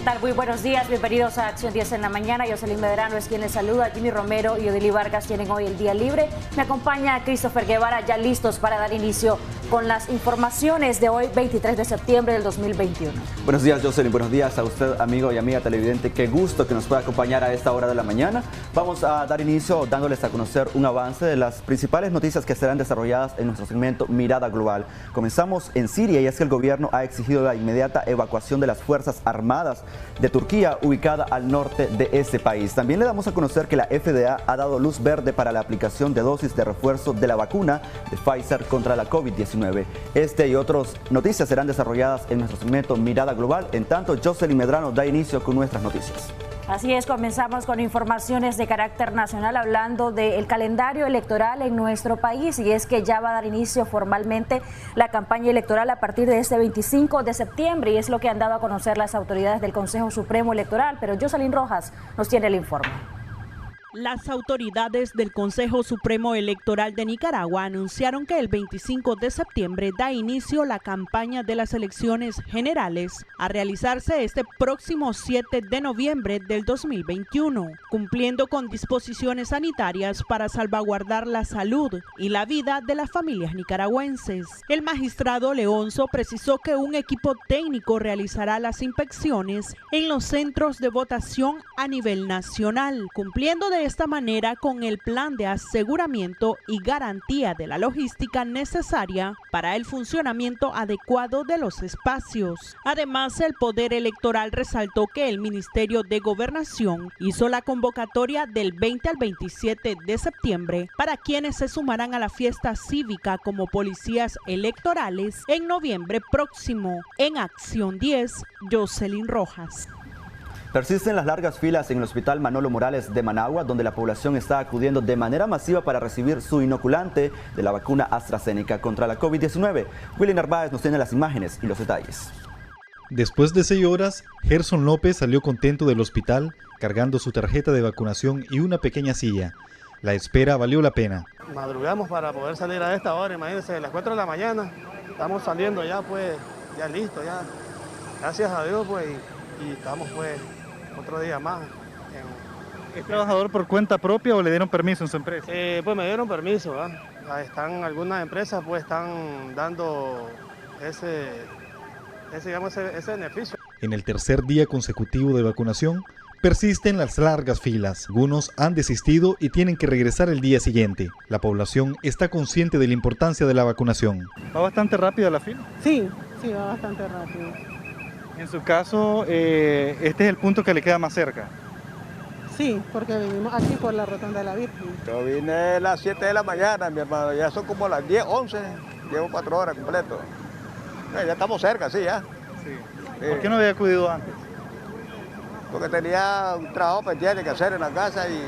tal? Muy buenos días, bienvenidos a Acción 10 en la mañana. Jocelyn Medrano es quien les saluda. Jimmy Romero y Odili Vargas tienen hoy el día libre. Me acompaña Christopher Guevara, ya listos para dar inicio con las informaciones de hoy, 23 de septiembre del 2021. Buenos días, Jocelyn. Buenos días a usted, amigo y amiga televidente. Qué gusto que nos pueda acompañar a esta hora de la mañana. Vamos a dar inicio dándoles a conocer un avance de las principales noticias que serán desarrolladas en nuestro segmento Mirada Global. Comenzamos en Siria, y es que el gobierno ha exigido la inmediata evacuación de las Fuerzas Armadas de Turquía, ubicada al norte de ese país. También le damos a conocer que la FDA ha dado luz verde para la aplicación de dosis de refuerzo de la vacuna de Pfizer contra la COVID-19. Este y otras noticias serán desarrolladas en nuestro segmento Mirada Global. En tanto, Jocelyn Medrano da inicio con nuestras noticias. Así es, comenzamos con informaciones de carácter nacional hablando del calendario electoral en nuestro país, y es que ya va a dar inicio formalmente la campaña electoral a partir de este 25 de septiembre, y es lo que han dado a conocer las autoridades del Consejo Supremo Electoral, pero Jocelyn Rojas nos tiene el informe. Las autoridades del Consejo Supremo Electoral de Nicaragua anunciaron que el 25 de septiembre da inicio la campaña de las elecciones generales a realizarse este próximo 7 de noviembre del 2021, cumpliendo con disposiciones sanitarias para salvaguardar la salud y la vida de las familias nicaragüenses. El magistrado Leonzo precisó que un equipo técnico realizará las inspecciones en los centros de votación a nivel nacional, cumpliendo de esta manera con el plan de aseguramiento y garantía de la logística necesaria para el funcionamiento adecuado de los espacios. Además, el Poder Electoral resaltó que el Ministerio de Gobernación hizo la convocatoria del 20 al 27 de septiembre para quienes se sumarán a la fiesta cívica como policías electorales en noviembre próximo. En Acción 10, Jocelyn Rojas. Persisten las largas filas en el Hospital Manolo Morales de Managua, donde la población está acudiendo de manera masiva para recibir su inoculante de la vacuna AstraZeneca contra la COVID-19. Willy Narváez nos tiene las imágenes y los detalles. Después de 6 horas, Gerson López salió contento del hospital, cargando su tarjeta de vacunación y una pequeña silla. La espera valió la pena. Madrugamos para poder salir a esta hora, imagínense, a las 4 de la mañana. Estamos saliendo ya, pues, ya listo, ya. Gracias a Dios, pues, y estamos, pues, otro día más. ¿Es trabajador por cuenta propia o le dieron permiso en su empresa? Pues me dieron permiso, ¿verdad? Algunas empresas pues están dando ese beneficio. En el tercer día consecutivo de vacunación, persisten las largas filas. Algunos han desistido y tienen que regresar el día siguiente. La población está consciente de la importancia de la vacunación. ¿Va bastante rápido la fila? Sí, va bastante rápido. En su caso, este es el punto que le queda más cerca. Sí, porque vivimos aquí por la Rotonda de la Virgen. Yo vine a las 7 de la mañana, mi hermano, ya son como las 10, 11, llevo 4 horas completo. Ya estamos cerca, sí, ya. Sí. ¿Por qué no había acudido antes? Porque tenía un trabajo pendiente que hacer en la casa y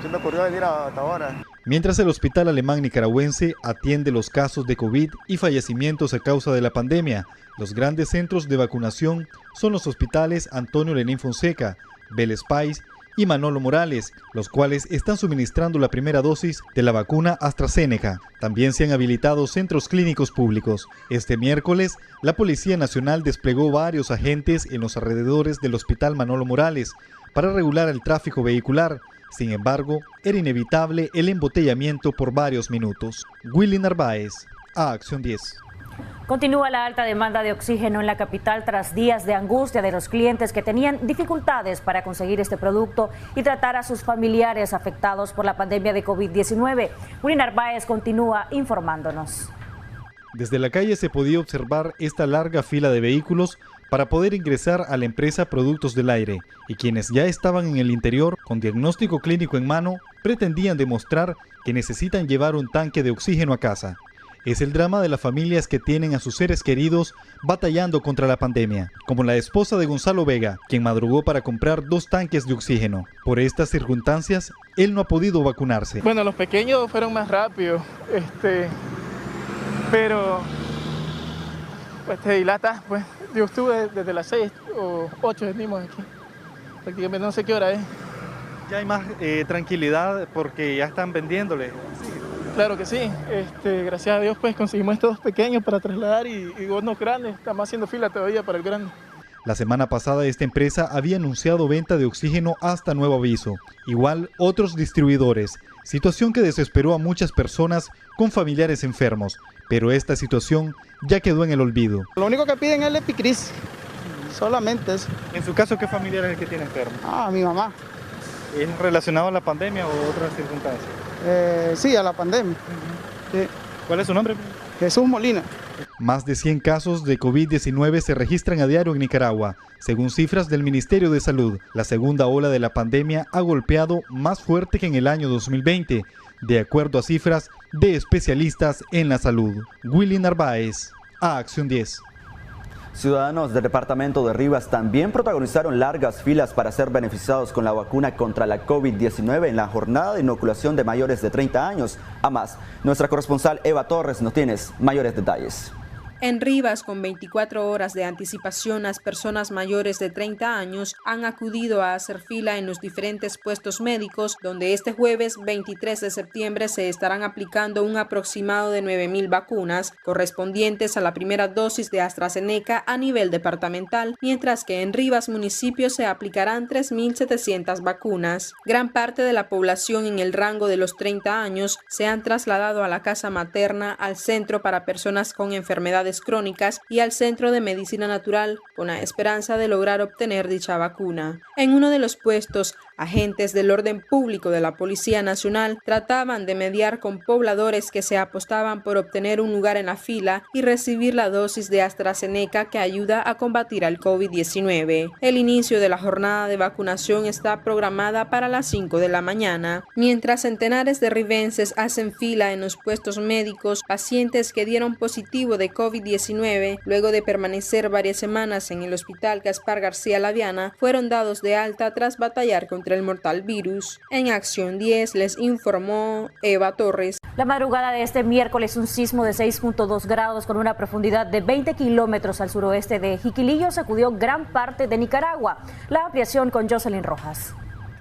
se me ocurrió venir hasta ahora. Mientras el Hospital Alemán Nicaragüense atiende los casos de COVID y fallecimientos a causa de la pandemia, los grandes centros de vacunación son los hospitales Antonio Lenín Fonseca, Vélez Páez y Manolo Morales, los cuales están suministrando la primera dosis de la vacuna AstraZeneca. También se han habilitado centros clínicos públicos. Este miércoles, la Policía Nacional desplegó varios agentes en los alrededores del Hospital Manolo Morales para regular el tráfico vehicular. Sin embargo, era inevitable el embotellamiento por varios minutos. Willy Narváez, a Acción 10. Continúa la alta demanda de oxígeno en la capital tras días de angustia de los clientes que tenían dificultades para conseguir este producto y tratar a sus familiares afectados por la pandemia de COVID-19. Willy Narváez continúa informándonos. Desde la calle se podía observar esta larga fila de vehículos para poder ingresar a la empresa Productos del Aire, y quienes ya estaban en el interior con diagnóstico clínico en mano pretendían demostrar que necesitan llevar un tanque de oxígeno a casa. Es el drama de las familias que tienen a sus seres queridos batallando contra la pandemia, como la esposa de Gonzalo Vega, quien madrugó para comprar 2 tanques de oxígeno. Por estas circunstancias, él no ha podido vacunarse. Bueno, los pequeños fueron más rápidos, pero pues te dilatas, pues. Yo estuve desde las 6 o 8 venimos aquí, prácticamente no sé qué hora es. Ya hay más tranquilidad porque ya están vendiéndole. Sí, claro que sí, gracias a Dios pues conseguimos estos pequeños para trasladar y unos grandes, estamos haciendo fila todavía para el grande. La semana pasada esta empresa había anunciado venta de oxígeno hasta nuevo aviso. Igual otros distribuidores, situación que desesperó a muchas personas con familiares enfermos. Pero esta situación ya quedó en el olvido. Lo único que piden es el Epicris, solamente eso. En su caso, ¿qué familiar es el que tiene enfermo? Mi mamá. ¿Es relacionado a la pandemia o otras circunstancias? Sí, a la pandemia. Sí. ¿Cuál es su nombre? Jesús Molina. Más de 100 casos de COVID-19 se registran a diario en Nicaragua. Según cifras del Ministerio de Salud, la segunda ola de la pandemia ha golpeado más fuerte que en el año 2020, de acuerdo a cifras de especialistas en la salud. Willy Narváez, a Acción 10. Ciudadanos del departamento de Rivas también protagonizaron largas filas para ser beneficiados con la vacuna contra la COVID-19 en la jornada de inoculación de mayores de 30 años. A más, nuestra corresponsal Eva Torres nos tiene mayores detalles. En Rivas, con 24 horas de anticipación, las personas mayores de 30 años han acudido a hacer fila en los diferentes puestos médicos, donde este jueves 23 de septiembre se estarán aplicando un aproximado de 9.000 vacunas, correspondientes a la primera dosis de AstraZeneca a nivel departamental, mientras que en Rivas municipio se aplicarán 3.700 vacunas. Gran parte de la población en el rango de los 30 años se han trasladado a la casa materna, al centro para personas con enfermedades crónicas y al Centro de Medicina Natural con la esperanza de lograr obtener dicha vacuna. En uno de los puestos, agentes del orden público de la Policía Nacional trataban de mediar con pobladores que se apostaban por obtener un lugar en la fila y recibir la dosis de AstraZeneca que ayuda a combatir al COVID-19. El inicio de la jornada de vacunación está programada para las 5 de la mañana. Mientras centenares de ribenses hacen fila en los puestos médicos, pacientes que dieron positivo de COVID-19 luego de permanecer varias semanas en el Hospital Gaspar García Laviana fueron dados de alta tras batallar contra el mortal virus. En Acción 10 les informó Eva Torres. La madrugada de este miércoles, un sismo de 6.2 grados con una profundidad de 20 kilómetros al suroeste de Jiquilillo sacudió gran parte de Nicaragua. La ampliación con Jocelyn Rojas.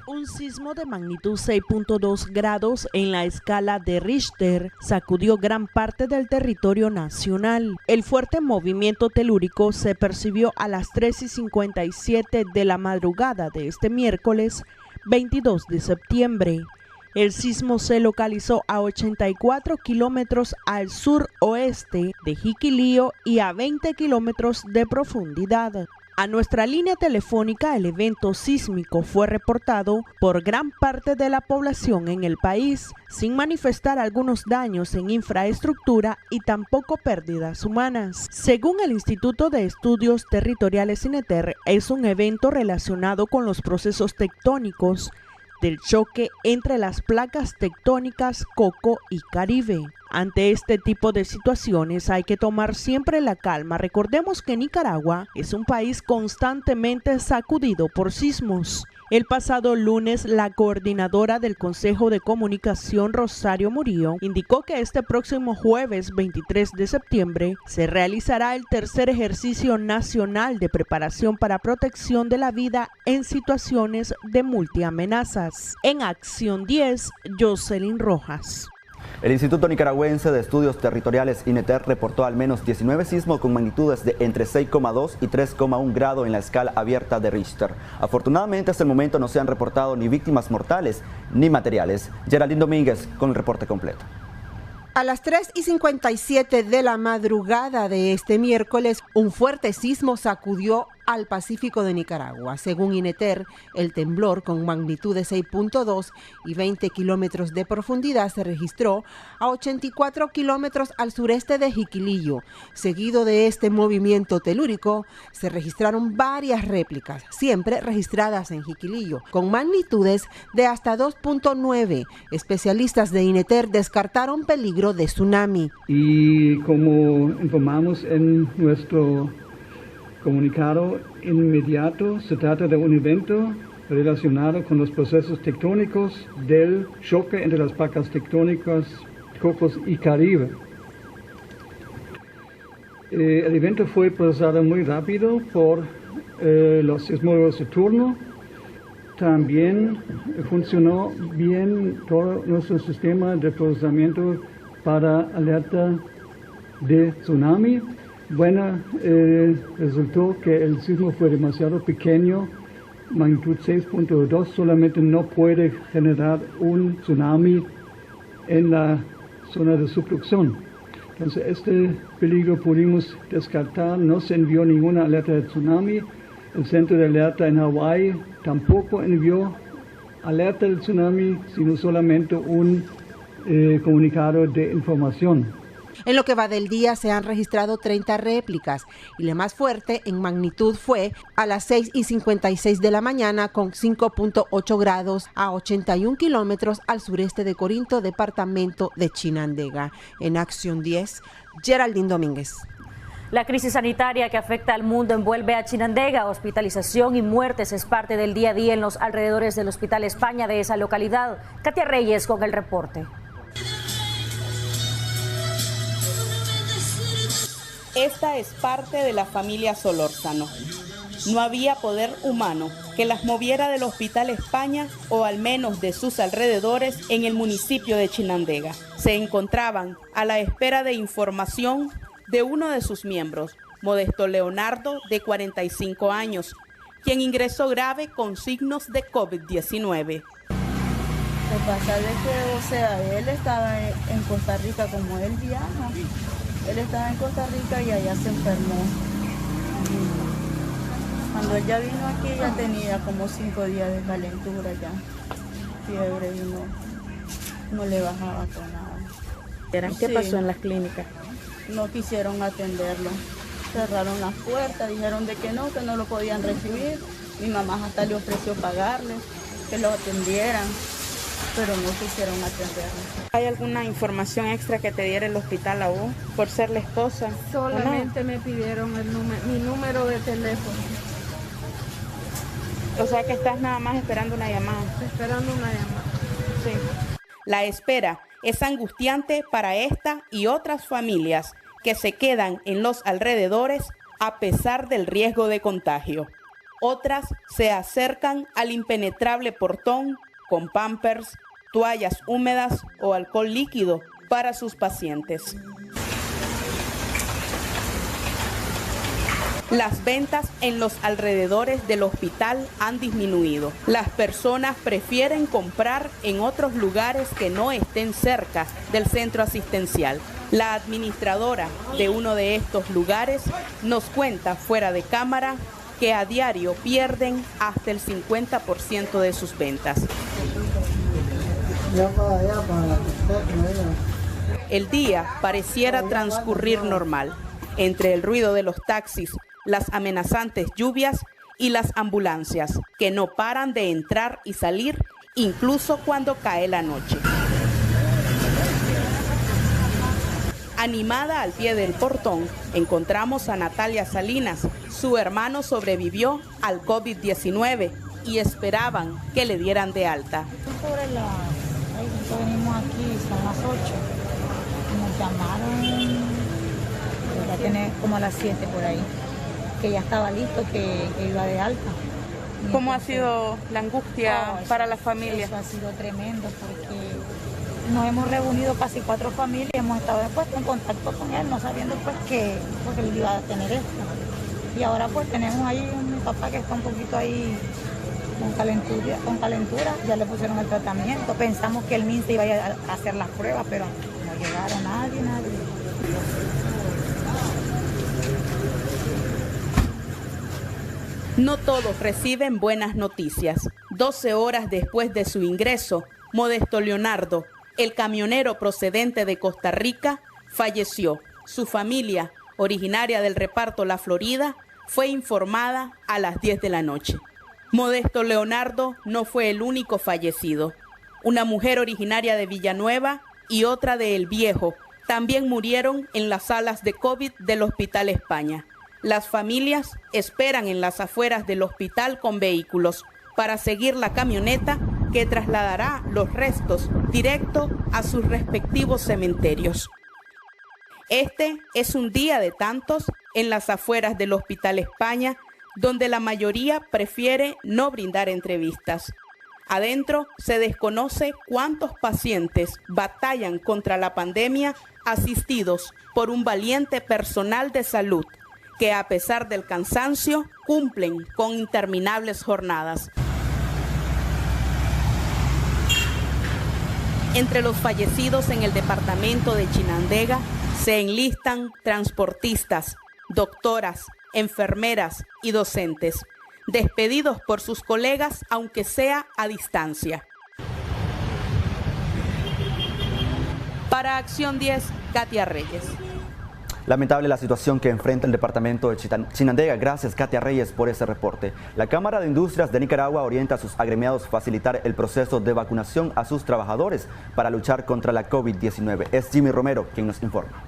Un sismo de magnitud 6.2 grados en la escala de Richter sacudió gran parte del territorio nacional. El fuerte movimiento telúrico se percibió a las 3:57 de la madrugada de este miércoles 22 de septiembre. El sismo se localizó a 84 kilómetros al suroeste de Jiquilillo y a 20 kilómetros de profundidad. A nuestra línea telefónica, el evento sísmico fue reportado por gran parte de la población en el país, sin manifestar algunos daños en infraestructura y tampoco pérdidas humanas. Según el Instituto de Estudios Territoriales INETER, es un evento relacionado con los procesos tectónicos del choque entre las placas tectónicas Coco y Caribe. Ante este tipo de situaciones hay que tomar siempre la calma. Recordemos que Nicaragua es un país constantemente sacudido por sismos. El pasado lunes, la coordinadora del Consejo de Comunicación, Rosario Murillo, indicó que este próximo jueves 23 de septiembre se realizará el tercer ejercicio nacional de preparación para protección de la vida en situaciones de multiamenazas. En Acción 10, Jocelyn Rojas. El Instituto Nicaragüense de Estudios Territoriales INETER reportó al menos 19 sismos con magnitudes de entre 6,2 y 3,1 grado en la escala abierta de Richter. Afortunadamente, hasta el momento no se han reportado ni víctimas mortales ni materiales. Geraldine Domínguez con el reporte completo. A las 3:57 de la madrugada de este miércoles, un fuerte sismo sacudió al Pacífico de Nicaragua. Según INETER, el temblor con magnitud de 6.2 y 20 kilómetros de profundidad se registró a 84 kilómetros al sureste de Jiquilillo. Seguido de este movimiento telúrico, se registraron varias réplicas, siempre registradas en Jiquilillo, con magnitudes de hasta 2.9. Especialistas de INETER descartaron peligro de tsunami. Y como informamos en nuestro comunicado inmediato, se trata de un evento relacionado con los procesos tectónicos del choque entre las placas tectónicas Cocos y Caribe. El evento fue procesado muy rápido por los sismólogos de turno. También funcionó bien todo nuestro sistema de procesamiento para alerta de tsunami. buena. Resultó que el sismo fue demasiado pequeño, magnitud 6.2, solamente no puede generar un tsunami en la zona de subducción. Entonces este peligro pudimos descartar, no se envió ninguna alerta de tsunami. El centro de alerta en Hawái tampoco envió alerta del tsunami, sino solamente un comunicado de información. En lo que va del día se han registrado 30 réplicas y la más fuerte en magnitud fue a las 6:56 de la mañana con 5.8 grados a 81 kilómetros al sureste de Corinto, departamento de Chinandega. En Acción 10, Geraldine Domínguez. La crisis sanitaria que afecta al mundo envuelve a Chinandega. Hospitalización y muertes es parte del día a día en los alrededores del Hospital España de esa localidad. Katia Reyes con el reporte. Esta es parte de la familia Solórzano. No había poder humano que las moviera del Hospital España o al menos de sus alrededores en el municipio de Chinandega. Se encontraban a la espera de información de uno de sus miembros, Modesto Leonardo, de 45 años, quien ingresó grave con signos de COVID-19. Lo que pasa es que, él estaba en Costa Rica como él viaja. Él estaba en Costa Rica y allá se enfermó. Cuando ella vino aquí ya tenía como 5 días de calentura ya, fiebre y no le bajaba con nada. ¿Qué pasó en las clínicas? No quisieron atenderlo, cerraron las puertas, dijeron de que no lo podían recibir. Mi mamá hasta le ofreció pagarles, que lo atendieran, pero no quisieron atenderlo. ¿Hay alguna información extra que te diera el hospital a vos por ser la esposa? Solamente me pidieron mi número de teléfono. O sea que estás nada más esperando una llamada. Esperando una llamada. Sí. La espera es angustiante para esta y otras familias que se quedan en los alrededores a pesar del riesgo de contagio. Otras se acercan al impenetrable portón con pampers, toallas húmedas o alcohol líquido para sus pacientes. Las ventas en los alrededores del hospital han disminuido. Las personas prefieren comprar en otros lugares que no estén cerca del centro asistencial. La administradora de uno de estos lugares nos cuenta fuera de cámara que a diario pierden hasta el 50% de sus ventas. El día pareciera transcurrir normal, entre el ruido de los taxis, las amenazantes lluvias y las ambulancias, que no paran de entrar y salir, incluso cuando cae la noche. Animada al pie del portón, encontramos a Natalia Salinas. Su hermano sobrevivió al COVID-19 y esperaban que le dieran de alta. Venimos aquí, son las 8. Nos llamaron, ya tiene como a las 7 por ahí, que ya estaba listo, que iba de alta. ¿Cómo ha sido la angustia para la familia? Eso ha sido tremendo porque nos hemos reunido casi 4 familias, hemos estado después en contacto con él, no sabiendo pues porque él iba a tener esto. Y ahora pues tenemos ahí mi papá que está un poquito ahí con calentura, ya le pusieron el tratamiento. Pensamos que el MINSA iba a hacer las pruebas, pero no llegaron nadie. No todos reciben buenas noticias. 12 horas después de su ingreso, Modesto Leonardo, el camionero procedente de Costa Rica, falleció. Su familia, originaria del reparto La Florida, fue informada a las 10 de la noche. Modesto Leonardo no fue el único fallecido. Una mujer originaria de Villanueva y otra de El Viejo también murieron en las salas de COVID del Hospital España. Las familias esperan en las afueras del hospital con vehículos para seguir la camioneta que trasladará los restos directo a sus respectivos cementerios. Este es un día de tantos en las afueras del Hospital España, donde la mayoría prefiere no brindar entrevistas. Adentro se desconoce cuántos pacientes batallan contra la pandemia asistidos por un valiente personal de salud que a pesar del cansancio cumplen con interminables jornadas. Entre los fallecidos en el departamento de Chinandega se enlistan transportistas, doctoras, enfermeras y docentes, despedidos por sus colegas aunque sea a distancia. Para Acción 10, Katia Reyes. Lamentable la situación que enfrenta el departamento de Chinandega. Gracias, Katia Reyes, por ese reporte. La Cámara de Industrias de Nicaragua orienta a sus agremiados a facilitar el proceso de vacunación a sus trabajadores para luchar contra la COVID-19. Es Jimmy Romero quien nos informa.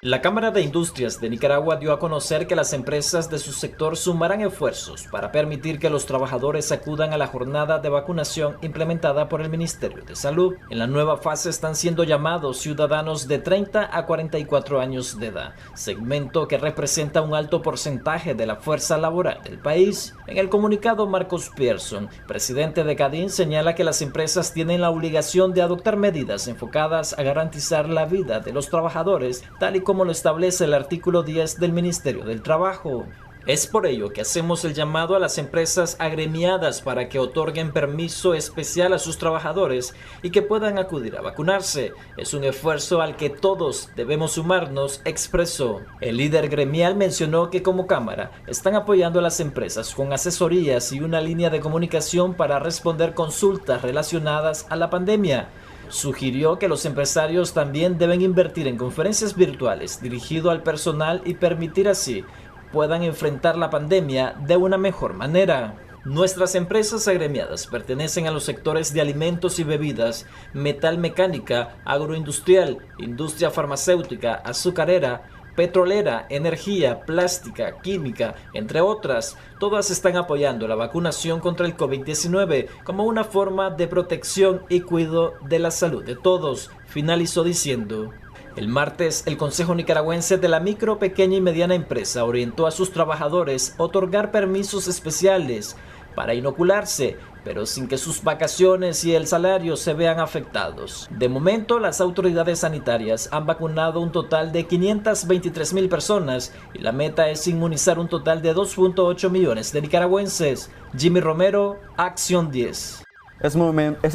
La Cámara de Industrias de Nicaragua dio a conocer que las empresas de su sector sumarán esfuerzos para permitir que los trabajadores acudan a la jornada de vacunación implementada por el Ministerio de Salud. En la nueva fase están siendo llamados ciudadanos de 30 a 44 años de edad, segmento que representa un alto porcentaje de la fuerza laboral del país. En el comunicado, Marcos Pearson, presidente de CADIN, señala que las empresas tienen la obligación de adoptar medidas enfocadas a garantizar la vida de los trabajadores, tal y como lo establece el artículo 10 del Ministerio del Trabajo. Es por ello que hacemos el llamado a las empresas agremiadas para que otorguen permiso especial a sus trabajadores y que puedan acudir a vacunarse. Es un esfuerzo al que todos debemos sumarnos, expresó. El líder gremial mencionó que como Cámara están apoyando a las empresas con asesorías y una línea de comunicación para responder consultas relacionadas a la pandemia. Sugirió que los empresarios también deben invertir en conferencias virtuales dirigido al personal y permitir así puedan enfrentar la pandemia de una mejor manera. Nuestras empresas agremiadas pertenecen a los sectores de alimentos y bebidas, metal mecánica, agroindustrial, industria farmacéutica, azucarera, petrolera, energía, plástica, química, entre otras. Todas están apoyando la vacunación contra el COVID-19 como una forma de protección y cuidado de la salud de todos, finalizó diciendo. El martes, el Consejo Nicaragüense de la Micro, Pequeña y Mediana Empresa orientó a sus trabajadores a otorgar permisos especiales para inocularse, pero sin que sus vacaciones y el salario se vean afectados. De momento, las autoridades sanitarias han vacunado un total de 523,000 personas y la meta es inmunizar un total de 2.8 millones de nicaragüenses. Jimmy Romero, Acción 10. Es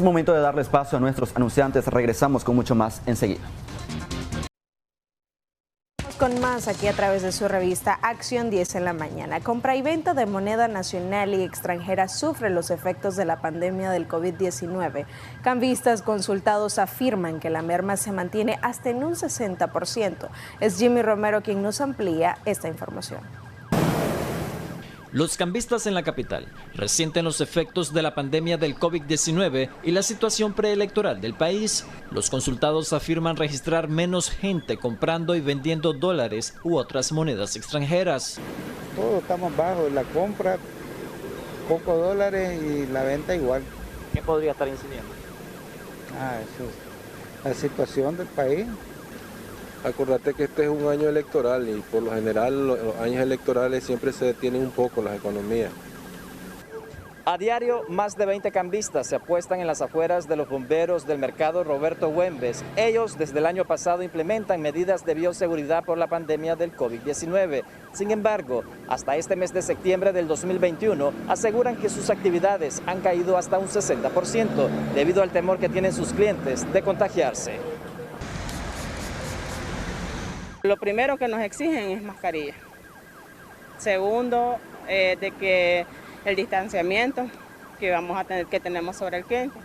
momento de darle espacio a nuestros anunciantes. Regresamos con mucho más enseguida. Con más aquí a través de su revista Acción 10 en la mañana. Compra y venta de moneda nacional y extranjera sufre los efectos de la pandemia del COVID-19. Cambistas consultados afirman que la merma se mantiene hasta en un 60%. Es Jimmy Romero quien nos amplía esta información. Los cambistas en la capital resienten los efectos de la pandemia del COVID-19 y la situación preelectoral del país. Los consultados afirman registrar menos gente comprando y vendiendo dólares u otras monedas extranjeras. Todo está más bajo, la compra, pocos dólares y la venta igual. ¿Qué podría estar incidiendo? Eso es la situación del país. Acordate que este es un año electoral y por lo general los años electorales siempre se detienen un poco las economías. A diario, más de 20 cambistas se apuestan en las afueras de los bomberos del mercado Roberto Güembes. Ellos desde el año pasado implementan medidas de bioseguridad por la pandemia del COVID-19. Sin embargo, hasta este mes de septiembre del 2021 aseguran que sus actividades han caído hasta un 60% debido al temor que tienen sus clientes de contagiarse. Lo primero que nos exigen es mascarilla. Segundo, de que el distanciamiento que vamos a tener, que tenemos sobre el cliente.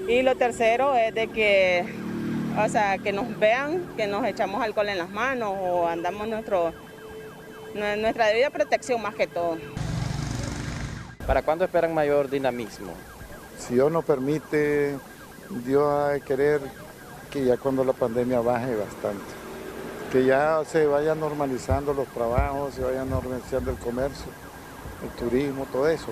Y lo tercero es de que, que nos vean, que nos echamos alcohol en las manos o andamos nuestra debida protección más que todo. ¿Para cuándo esperan mayor dinamismo? Si Dios nos permite, Dios ha de querer que ya cuando la pandemia baje bastante. Que ya se vayan normalizando los trabajos, se vayan normalizando el comercio, el turismo, todo eso.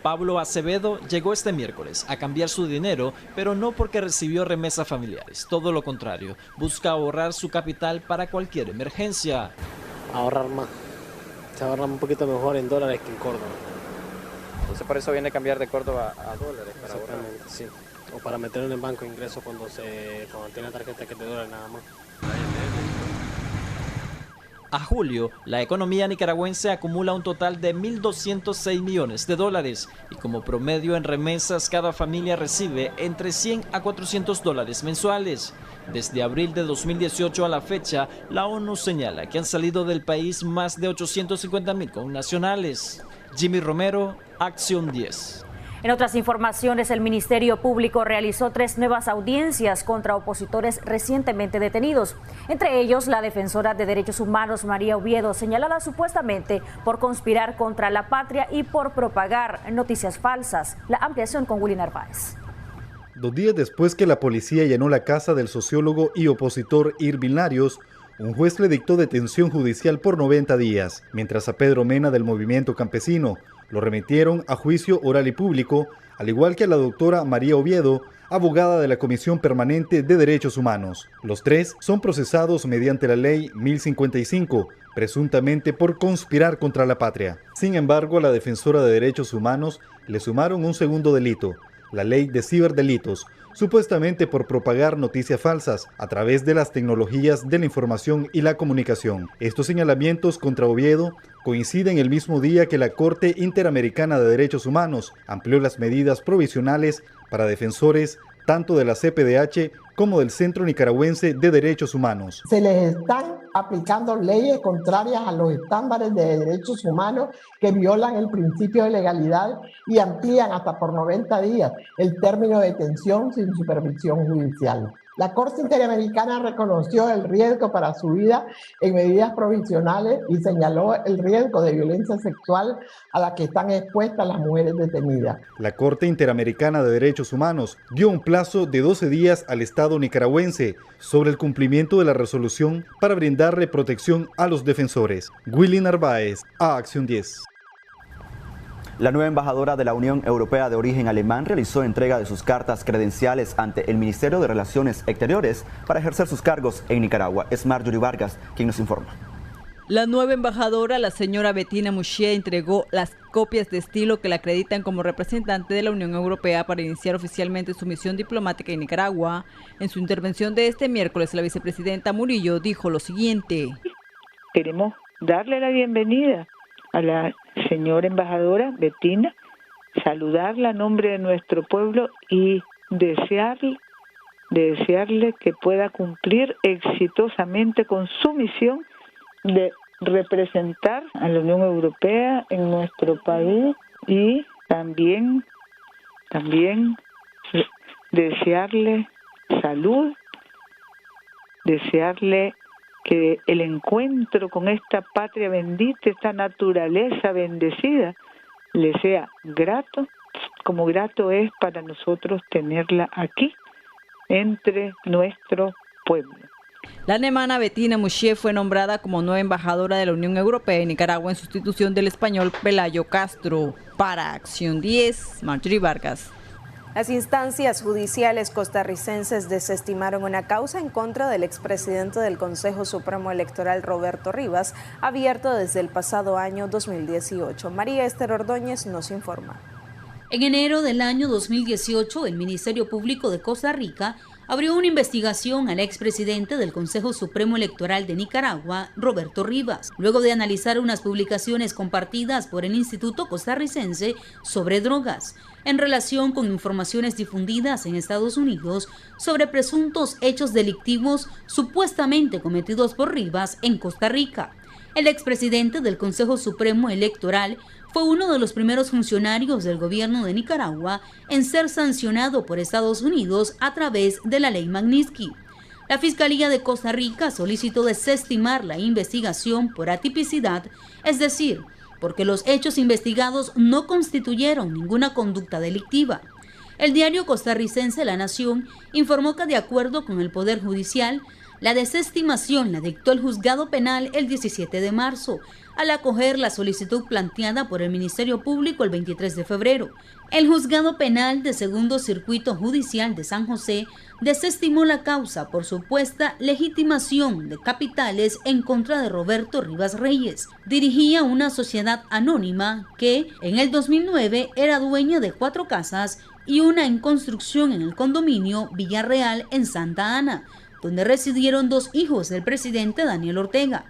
Pablo Acevedo llegó este miércoles a cambiar su dinero, pero no porque recibió remesas familiares. Todo lo contrario, busca ahorrar su capital para cualquier emergencia. Ahorrar más. Se ahorra un poquito mejor en dólares que en Córdoba. Entonces por eso viene a cambiar de Córdoba a dólares para ahorrar. Sí. O para meterlo en el banco de ingreso cuando tiene tarjeta que te dólares nada más. A julio, la economía nicaragüense acumula un total de 1.206 millones de dólares y como promedio en remesas cada familia recibe entre 100 a 400 dólares mensuales. Desde abril de 2018 a la fecha, la ONU señala que han salido del país más de 850.000 connacionales. Jimmy Romero, Acción 10. En otras informaciones, el Ministerio Público realizó 3 nuevas audiencias contra opositores recientemente detenidos. Entre ellos, la defensora de derechos humanos María Oviedo, señalada supuestamente por conspirar contra la patria y por propagar noticias falsas. La ampliación con Willy Narváez. 2 días después que la policía llenó la casa del sociólogo y opositor Irving Larios, un juez le dictó detención judicial por 90 días, mientras a Pedro Mena del Movimiento Campesino lo remitieron a juicio oral y público, al igual que a la doctora María Oviedo, abogada de la Comisión Permanente de Derechos Humanos. Los 3 son procesados mediante la Ley 1055, presuntamente por conspirar contra la patria. Sin embargo, a la defensora de derechos humanos le sumaron un segundo delito, la Ley de Ciberdelitos, supuestamente por propagar noticias falsas a través de las tecnologías de la información y la comunicación. Estos señalamientos contra Oviedo coinciden el mismo día que la Corte Interamericana de Derechos Humanos amplió las medidas provisionales para defensores tanto de la CPDH como del Centro Nicaragüense de Derechos Humanos. Se les están aplicando leyes contrarias a los estándares de derechos humanos que violan el principio de legalidad y amplían hasta por 90 días el término de detención sin supervisión judicial. La Corte Interamericana reconoció el riesgo para su vida en medidas provisionales y señaló el riesgo de violencia sexual a la que están expuestas las mujeres detenidas. La Corte Interamericana de Derechos Humanos dio un plazo de 12 días al Estado nicaragüense sobre el cumplimiento de la resolución para brindarle protección a los defensores. Willy Narváez, a Acción 10. La nueva embajadora de la Unión Europea de origen alemán realizó entrega de sus cartas credenciales ante el Ministerio de Relaciones Exteriores para ejercer sus cargos en Nicaragua. Es Marjorie Vargas quien nos informa. La nueva embajadora, la señora Bettina Mouchier, entregó las copias de estilo que la acreditan como representante de la Unión Europea para iniciar oficialmente su misión diplomática en Nicaragua. En su intervención de este miércoles, la vicepresidenta Murillo dijo lo siguiente. Queremos darle la bienvenida a la señora embajadora Bettina, saludarla a nombre de nuestro pueblo y desearle que pueda cumplir exitosamente con su misión de representar a la Unión Europea en nuestro país y también desearle salud, desearle que el encuentro con esta patria bendita, esta naturaleza bendecida, le sea grato, como grato es para nosotros tenerla aquí, entre nuestro pueblo. La alemana Bettina Mouchier fue nombrada como nueva embajadora de la Unión Europea en Nicaragua en sustitución del español Pelayo Castro. Para Acción 10, Marjorie Vargas. Las instancias judiciales costarricenses desestimaron una causa en contra del expresidente del Consejo Supremo Electoral, Roberto Rivas, abierto desde el pasado año 2018. María Esther Ordóñez nos informa. En enero del año 2018, el Ministerio Público de Costa Rica abrió una investigación al expresidente del Consejo Supremo Electoral de Nicaragua, Roberto Rivas, luego de analizar unas publicaciones compartidas por el Instituto Costarricense sobre drogas, en relación con informaciones difundidas en Estados Unidos sobre presuntos hechos delictivos supuestamente cometidos por Rivas en Costa Rica. El expresidente del Consejo Supremo Electoral fue uno de los primeros funcionarios del gobierno de Nicaragua en ser sancionado por Estados Unidos a través de la ley Magnitsky. La Fiscalía de Costa Rica solicitó desestimar la investigación por atipicidad, es decir, porque los hechos investigados no constituyeron ninguna conducta delictiva. El diario costarricense La Nación informó que, de acuerdo con el Poder Judicial, la desestimación la dictó el Juzgado Penal el 17 de marzo, al acoger la solicitud planteada por el Ministerio Público el 23 de febrero, El Juzgado Penal de Segundo Circuito Judicial de San José desestimó la causa por supuesta legitimación de capitales en contra de Roberto Rivas Reyes. Dirigía una sociedad anónima que en el 2009 era dueña de 4 casas y una en construcción en el condominio Villarreal en Santa Ana, donde residieron 2 hijos del presidente Daniel Ortega.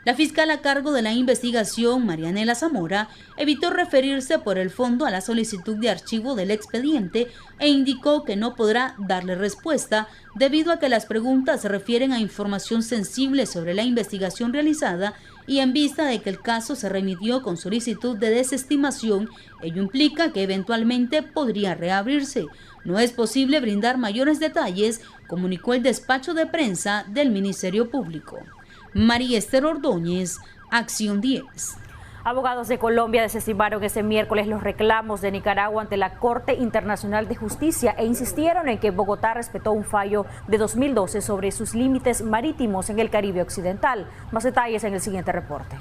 La fiscal a cargo de la investigación, Marianela Zamora, evitó referirse por el fondo a la solicitud de archivo del expediente e indicó que no podrá darle respuesta debido a que las preguntas se refieren a información sensible sobre la investigación realizada y en vista de que el caso se remitió con solicitud de desestimación, ello implica que eventualmente podría reabrirse. No es posible brindar mayores detalles, comunicó el despacho de prensa del Ministerio Público. María Esther Ordóñez, Acción 10. Abogados de Colombia desestimaron ese miércoles los reclamos de Nicaragua ante la Corte Internacional de Justicia e insistieron en que Bogotá respetó un fallo de 2012 sobre sus límites marítimos en el Caribe Occidental. Más detalles en el siguiente reporte.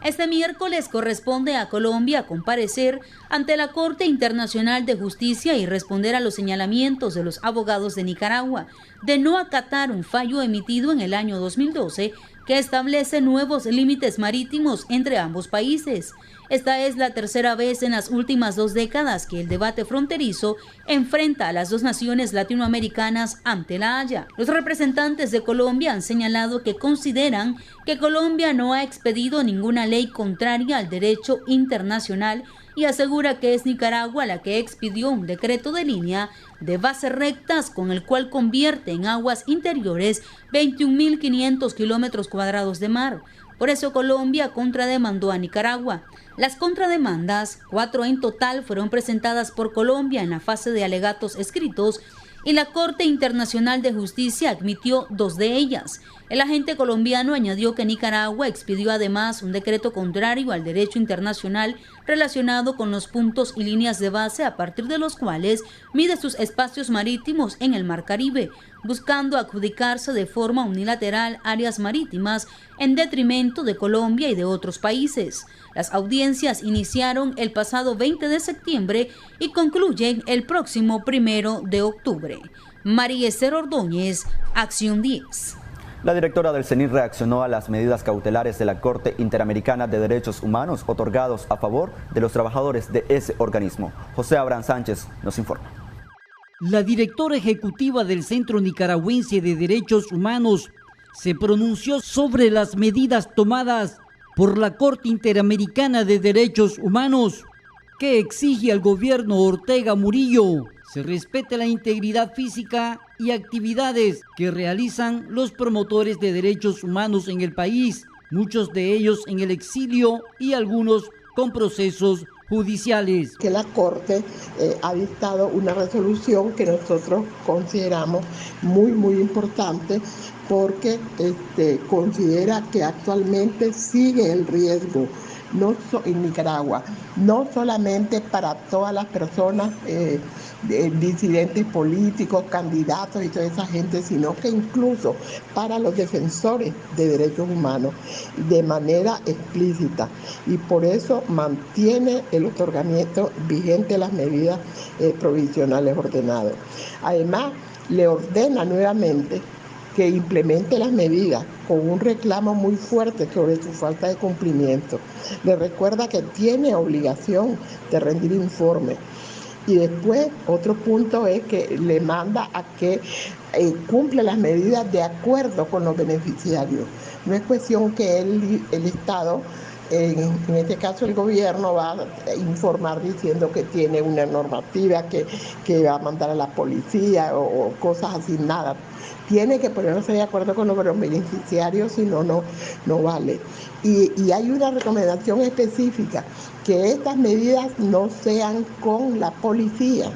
Este miércoles corresponde a Colombia comparecer ante la Corte Internacional de Justicia y responder a los señalamientos de los abogados de Nicaragua de no acatar un fallo emitido en el año 2012 que establece nuevos límites marítimos entre ambos países. Esta es la tercera vez en las últimas 2 décadas que el debate fronterizo enfrenta a las 2 naciones latinoamericanas ante La Haya. Los representantes de Colombia han señalado que consideran que Colombia no ha expedido ninguna ley contraria al derecho internacional y asegura que es Nicaragua la que expidió un decreto de línea de bases rectas con el cual convierte en aguas interiores 21.500 kilómetros cuadrados de mar. Por eso Colombia contrademandó a Nicaragua. Las contrademandas, 4 en total, fueron presentadas por Colombia en la fase de alegatos escritos y la Corte Internacional de Justicia admitió 2 de ellas. El agente colombiano añadió que Nicaragua expidió además un decreto contrario al derecho internacional relacionado con los puntos y líneas de base a partir de los cuales mide sus espacios marítimos en el Mar Caribe, buscando adjudicarse de forma unilateral áreas marítimas en detrimento de Colombia y de otros países. Las audiencias iniciaron el pasado 20 de septiembre y concluyen el próximo 1 de octubre. María Esther Ordóñez, Acción 10. La directora del CENIR reaccionó a las medidas cautelares de la Corte Interamericana de Derechos Humanos otorgados a favor de los trabajadores de ese organismo. José Abraham Sánchez nos informa. La directora ejecutiva del Centro Nicaragüense de Derechos Humanos se pronunció sobre las medidas tomadas por la Corte Interamericana de Derechos Humanos, que exige al gobierno Ortega Murillo se respete la integridad física y actividades que realizan los promotores de derechos humanos en el país, muchos de ellos en el exilio y algunos con procesos judiciales. Que la Corte ha dictado una resolución que nosotros consideramos muy importante porque considera que actualmente sigue el riesgo en Nicaragua, no solamente para todas las personas disidentes políticos, candidatos y toda esa gente, sino que incluso para los defensores de derechos humanos de manera explícita, y por eso mantiene el otorgamiento vigente de las medidas provisionales ordenadas. Además, le ordena nuevamente que implemente las medidas con un reclamo muy fuerte sobre su falta de cumplimiento. Le recuerda que tiene obligación de rendir informe. Y después, otro punto es que le manda a que cumpla las medidas de acuerdo con los beneficiarios. No es cuestión que el Estado, en este caso el gobierno, va a informar diciendo que tiene una normativa que va a mandar a la policía o cosas así, nada. Tiene que ponerse de acuerdo con los beneficiarios, si no, no vale. Y hay una recomendación específica, que estas medidas no sean con la policía,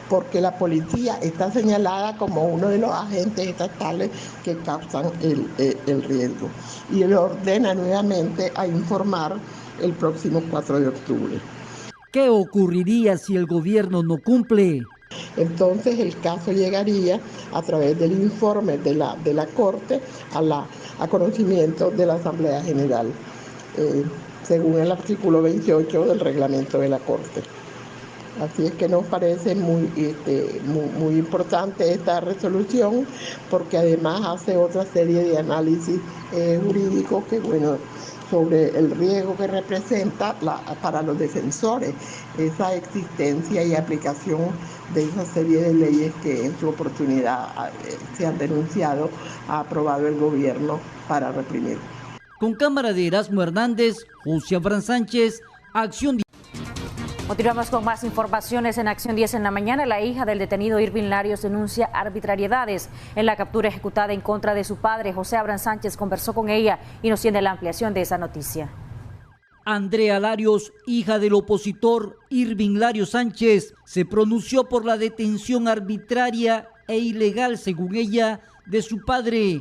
porque la policía está señalada como uno de los agentes estatales que causan el riesgo. Y le ordena nuevamente a informar el próximo 4 de octubre. ¿Qué ocurriría si el gobierno no cumple? Entonces el caso llegaría a través del informe de la Corte a conocimiento de la Asamblea General, según el artículo 28 del reglamento de la Corte. Así es que nos parece muy importante esta resolución, porque además hace otra serie de análisis jurídicos que, sobre el riesgo que representa para los defensores esa existencia y aplicación de esa serie de leyes que en su oportunidad se han denunciado, ha aprobado el gobierno para reprimir. Con cámara de Erasmo Hernández, José Abraham Sánchez, Acción 10. Continuamos con más informaciones en Acción 10 en la mañana. La hija del detenido Irving Larios denuncia arbitrariedades en la captura ejecutada en contra de su padre. José Abraham Sánchez conversó con ella y nos tiene la ampliación de esa noticia. Andrea Larios, hija del opositor Irving Larios Sánchez, se pronunció por la detención arbitraria e ilegal, según ella, de su padre.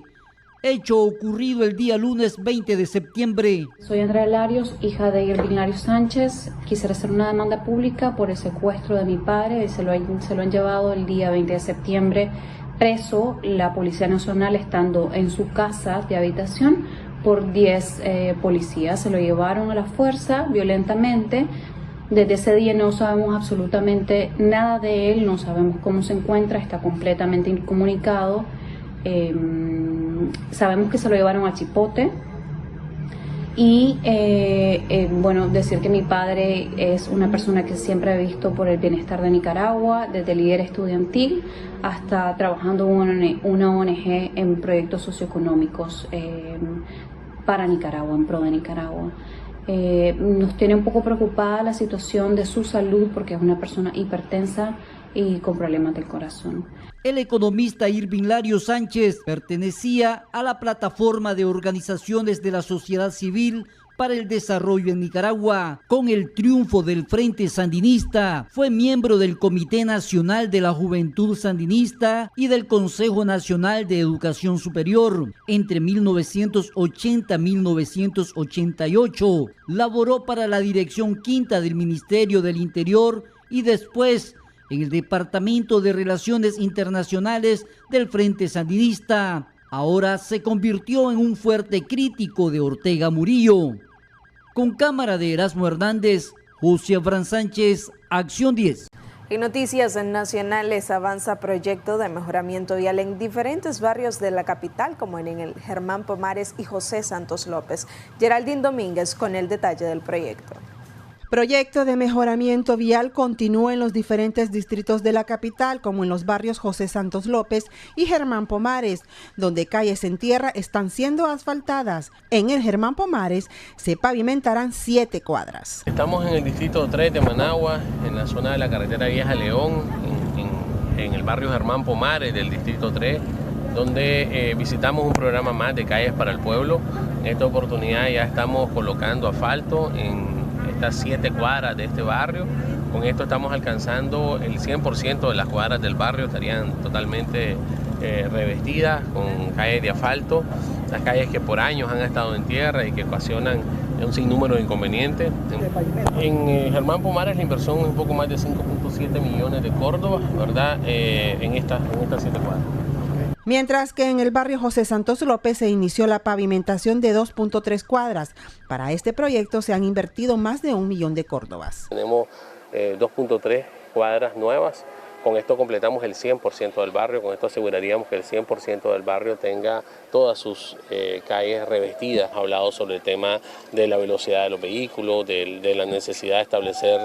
Hecho ocurrido el día lunes 20 de septiembre. Soy Andrea Larios, hija de Irving Larios Sánchez. Quisiera hacer una demanda pública por el secuestro de mi padre. Se lo han llevado el día 20 de septiembre preso la Policía Nacional, estando en su casa de habitación, por 10 policías. Se lo llevaron a la fuerza violentamente. Desde ese día no sabemos absolutamente nada de él, no sabemos cómo se encuentra, está completamente incomunicado. Sabemos que se lo llevaron a Chipote y decir que mi padre es una persona que siempre ha visto por el bienestar de Nicaragua, desde líder estudiantil hasta trabajando en una ONG en proyectos socioeconómicos para Nicaragua, en pro de Nicaragua. Nos tiene un poco preocupada la situación de su salud porque es una persona hipertensa y con problemas del corazón. El economista Irving Larios Sánchez pertenecía a la plataforma de organizaciones de la sociedad civil para el desarrollo en Nicaragua. Con el triunfo del Frente Sandinista, fue miembro del Comité Nacional de la Juventud Sandinista y del Consejo Nacional de Educación Superior. Entre 1980 y 1988, laboró para la Dirección Quinta del Ministerio del Interior y después en el Departamento de Relaciones Internacionales del Frente Sandinista. Ahora se convirtió en un fuerte crítico de Ortega Murillo. Con cámara de Erasmo Hernández, José Abraham Sánchez, Acción 10. En noticias nacionales, avanza proyecto de mejoramiento vial en diferentes barrios de la capital, como en el Germán Pomares y José Santos López. Geraldine Domínguez con el detalle del proyecto. Proyecto de mejoramiento vial continúa en los diferentes distritos de la capital, como en los barrios José Santos López y Germán Pomares, donde calles en tierra están siendo asfaltadas. En el Germán Pomares se pavimentarán 7 cuadras. Estamos en el distrito 3 de Managua, en la zona de la carretera Vieja León, en el barrio Germán Pomares del distrito 3, donde visitamos un programa más de calles para el pueblo. En esta oportunidad ya estamos colocando asfalto en estas 7 cuadras de este barrio. Con esto estamos alcanzando el 100% de las cuadras del barrio, estarían totalmente revestidas con calles de asfalto, las calles que por años han estado en tierra y que ocasionan un sinnúmero de inconvenientes. En Germán Pomares la inversión es un poco más de 5.7 millones de córdobas, ¿verdad? En estas 7 cuadras. Mientras que en el barrio José Santos López se inició la pavimentación de 2.3 cuadras. Para este proyecto se han invertido más de 1 millón de córdobas. Tenemos 2.3 cuadras nuevas. Con esto completamos el 100% del barrio. Con esto aseguraríamos que el 100% del barrio tenga todas sus calles revestidas. Ha hablado sobre el tema de la velocidad de los vehículos, de la necesidad de establecer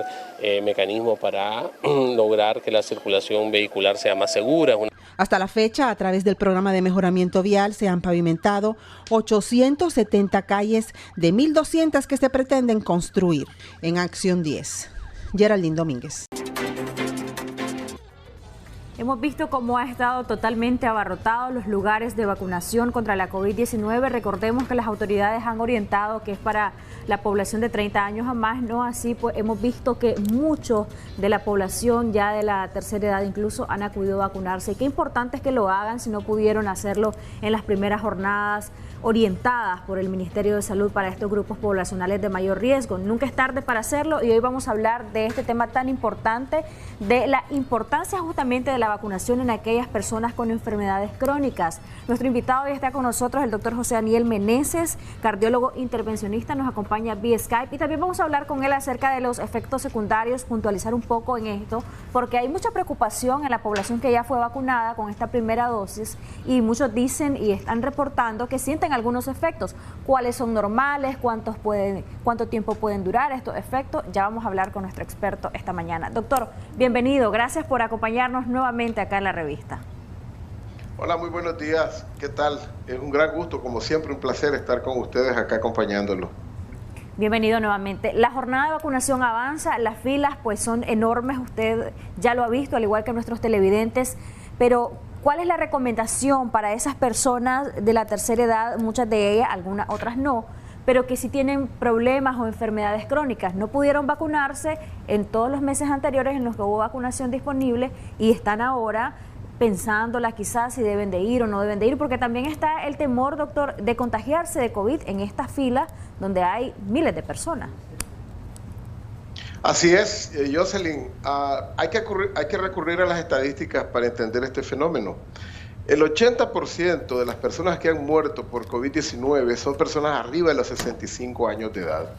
mecanismos para lograr que la circulación vehicular sea más segura. Hasta la fecha, a través del programa de mejoramiento vial, se han pavimentado 870 calles de 1.200 que se pretenden construir. En Acción 10, Geraldine Domínguez. Hemos visto cómo ha estado totalmente abarrotados los lugares de vacunación contra la COVID-19. Recordemos que las autoridades han orientado que es para la población de 30 años a más, no así, pues hemos visto que muchos de la población ya de la tercera edad incluso han acudido a vacunarse. Y qué importante es que lo hagan si no pudieron hacerlo en las primeras jornadas orientadas por el Ministerio de Salud para estos grupos poblacionales de mayor riesgo. Nunca es tarde para hacerlo y hoy vamos a hablar de este tema tan importante, de la importancia justamente de la vacunación en aquellas personas con enfermedades crónicas. Nuestro invitado hoy está con nosotros, el doctor José Daniel Meneses, cardiólogo intervencionista, nos acompaña vía Skype y también vamos a hablar con él acerca de los efectos secundarios, puntualizar un poco en esto, porque hay mucha preocupación en la población que ya fue vacunada con esta primera dosis y muchos dicen y están reportando que sienten algunos efectos. ¿Cuáles son normales? ¿Cuánto tiempo pueden durar estos efectos? Ya vamos a hablar con nuestro experto esta mañana. Doctor, bienvenido. Gracias por acompañarnos nuevamente acá en la revista. Hola, muy buenos días. ¿Qué tal? Es un gran gusto, como siempre, un placer estar con ustedes acá acompañándolos. Bienvenido nuevamente. La jornada de vacunación avanza, las filas pues son enormes, usted ya lo ha visto, al igual que nuestros televidentes, pero ¿cuál es la recomendación para esas personas de la tercera edad, muchas de ellas, algunas otras no, pero que sí tienen problemas o enfermedades crónicas? No pudieron vacunarse en todos los meses anteriores en los que hubo vacunación disponible y están ahora pensándola quizás si deben de ir o no deben de ir, porque también está el temor, doctor, de contagiarse de COVID en esta fila donde hay miles de personas. Así es, Jocelyn. Hay que recurrir a las estadísticas para entender este fenómeno. El 80% de las personas que han muerto por COVID-19 son personas arriba de los 65 años de edad.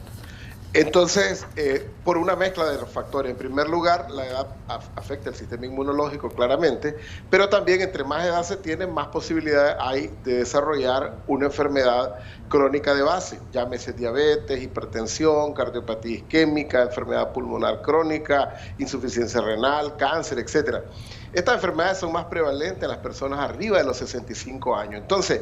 Entonces, por una mezcla de los factores. En primer lugar, la edad afecta el sistema inmunológico claramente, pero también entre más edad se tiene, más posibilidades hay de desarrollar una enfermedad crónica de base, llámese diabetes, hipertensión, cardiopatía isquémica, enfermedad pulmonar crónica, insuficiencia renal, cáncer, etc. Estas enfermedades son más prevalentes en las personas arriba de los 65 años. Entonces,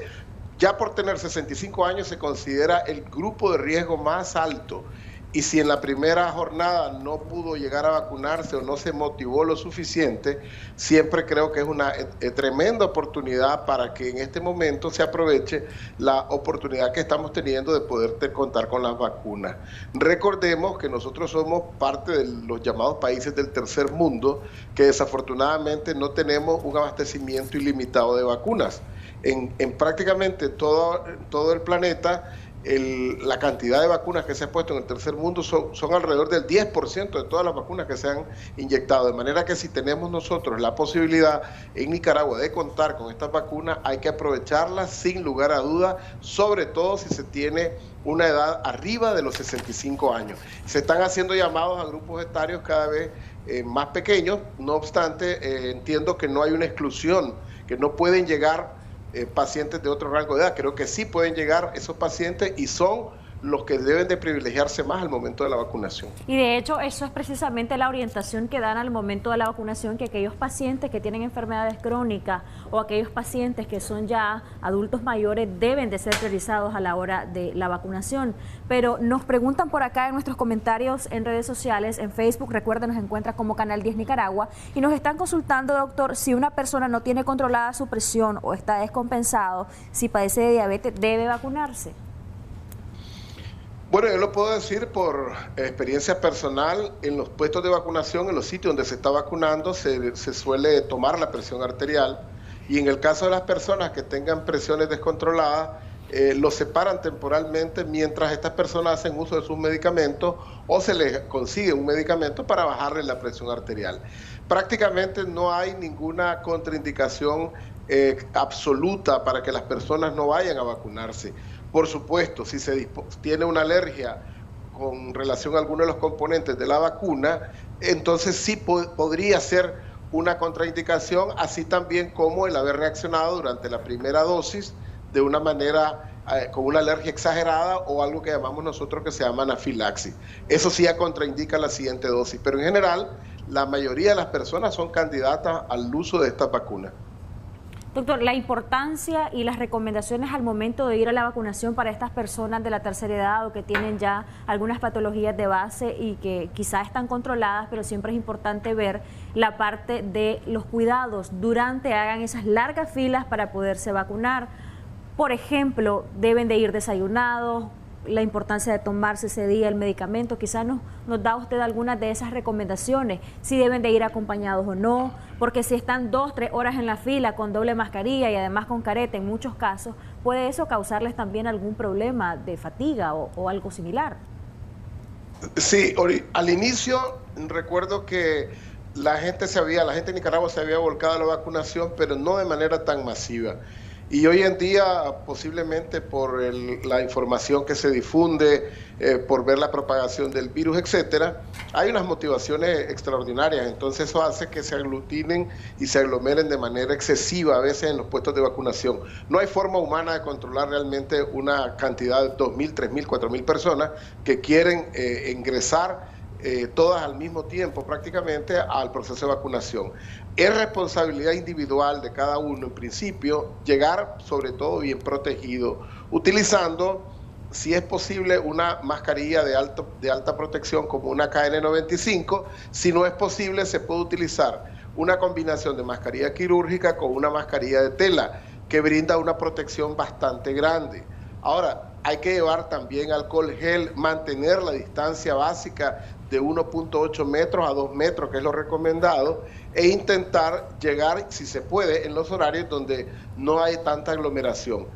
ya por tener 65 años se considera el grupo de riesgo más alto. Y si en la primera jornada no pudo llegar a vacunarse o no se motivó lo suficiente, siempre creo que es una tremenda oportunidad para que en este momento se aproveche la oportunidad que estamos teniendo de poder contar con las vacunas. Recordemos que nosotros somos parte de los llamados países del tercer mundo, que desafortunadamente no tenemos un abastecimiento ilimitado de vacunas. En prácticamente todo el planeta, la cantidad de vacunas que se ha puesto en el tercer mundo son alrededor del 10% de todas las vacunas que se han inyectado. De manera que si tenemos nosotros la posibilidad en Nicaragua de contar con estas vacunas, hay que aprovecharlas sin lugar a duda, sobre todo si se tiene una edad arriba de los 65 años. Se están haciendo llamados a grupos etarios cada vez más pequeños, no obstante, entiendo que no hay una exclusión, que no pueden llegar pacientes de otro rango de edad. Creo que sí pueden llegar esos pacientes y son los que deben de privilegiarse más al momento de la vacunación. Y de hecho eso es precisamente la orientación que dan al momento de la vacunación, que aquellos pacientes que tienen enfermedades crónicas o aquellos pacientes que son ya adultos mayores deben de ser priorizados a la hora de la vacunación. Pero nos preguntan por acá en nuestros comentarios en redes sociales, en Facebook, recuerden, nos encuentra como Canal 10 Nicaragua, y nos están consultando, doctor, si una persona no tiene controlada su presión o está descompensado, si padece de diabetes, ¿debe vacunarse? Bueno, yo lo puedo decir por experiencia personal. En los puestos de vacunación, en los sitios donde se está vacunando, se suele tomar la presión arterial, y en el caso de las personas que tengan presiones descontroladas, los separan temporalmente mientras estas personas hacen uso de sus medicamentos o se les consigue un medicamento para bajarle la presión arterial. Prácticamente no hay ninguna contraindicación absoluta para que las personas no vayan a vacunarse. Por supuesto, si se tiene una alergia con relación a alguno de los componentes de la vacuna, entonces sí podría ser una contraindicación, así también como el haber reaccionado durante la primera dosis de una manera con una alergia exagerada o algo que llamamos nosotros que se llama anafilaxis. Eso sí ya contraindica la siguiente dosis, pero en general la mayoría de las personas son candidatas al uso de estas vacunas. Doctor, la importancia y las recomendaciones al momento de ir a la vacunación para estas personas de la tercera edad o que tienen ya algunas patologías de base y que quizás están controladas, pero siempre es importante ver la parte de los cuidados durante hagan esas largas filas para poderse vacunar. Por ejemplo, deben de ir desayunados, la importancia de tomarse ese día el medicamento. Quizás nos da usted algunas de esas recomendaciones, si deben de ir acompañados o no, porque si están 2-3 horas en la fila con doble mascarilla y además con careta, en muchos casos, puede eso causarles también algún problema de fatiga o algo similar. Sí, al inicio recuerdo que la gente de Nicaragua se había volcado a la vacunación, pero no de manera tan masiva. Y hoy en día, posiblemente por la información que se difunde, por ver la propagación del virus, etcétera, hay unas motivaciones extraordinarias. Entonces eso hace que se aglutinen y se aglomeren de manera excesiva a veces en los puestos de vacunación. No hay forma humana de controlar realmente una cantidad de 2.000, 3.000, 4.000 personas que quieren ingresar todas al mismo tiempo prácticamente al proceso de vacunación. Es responsabilidad individual de cada uno, en principio, llegar sobre todo bien protegido, utilizando, si es posible, una mascarilla de alta protección como una KN95. Si no es posible, se puede utilizar una combinación de mascarilla quirúrgica con una mascarilla de tela, que brinda una protección bastante grande. Ahora, hay que llevar también alcohol gel, mantener la distancia básica de 1.8 metros a 2 metros, que es lo recomendado, e intentar llegar, si se puede, en los horarios donde no hay tanta aglomeración.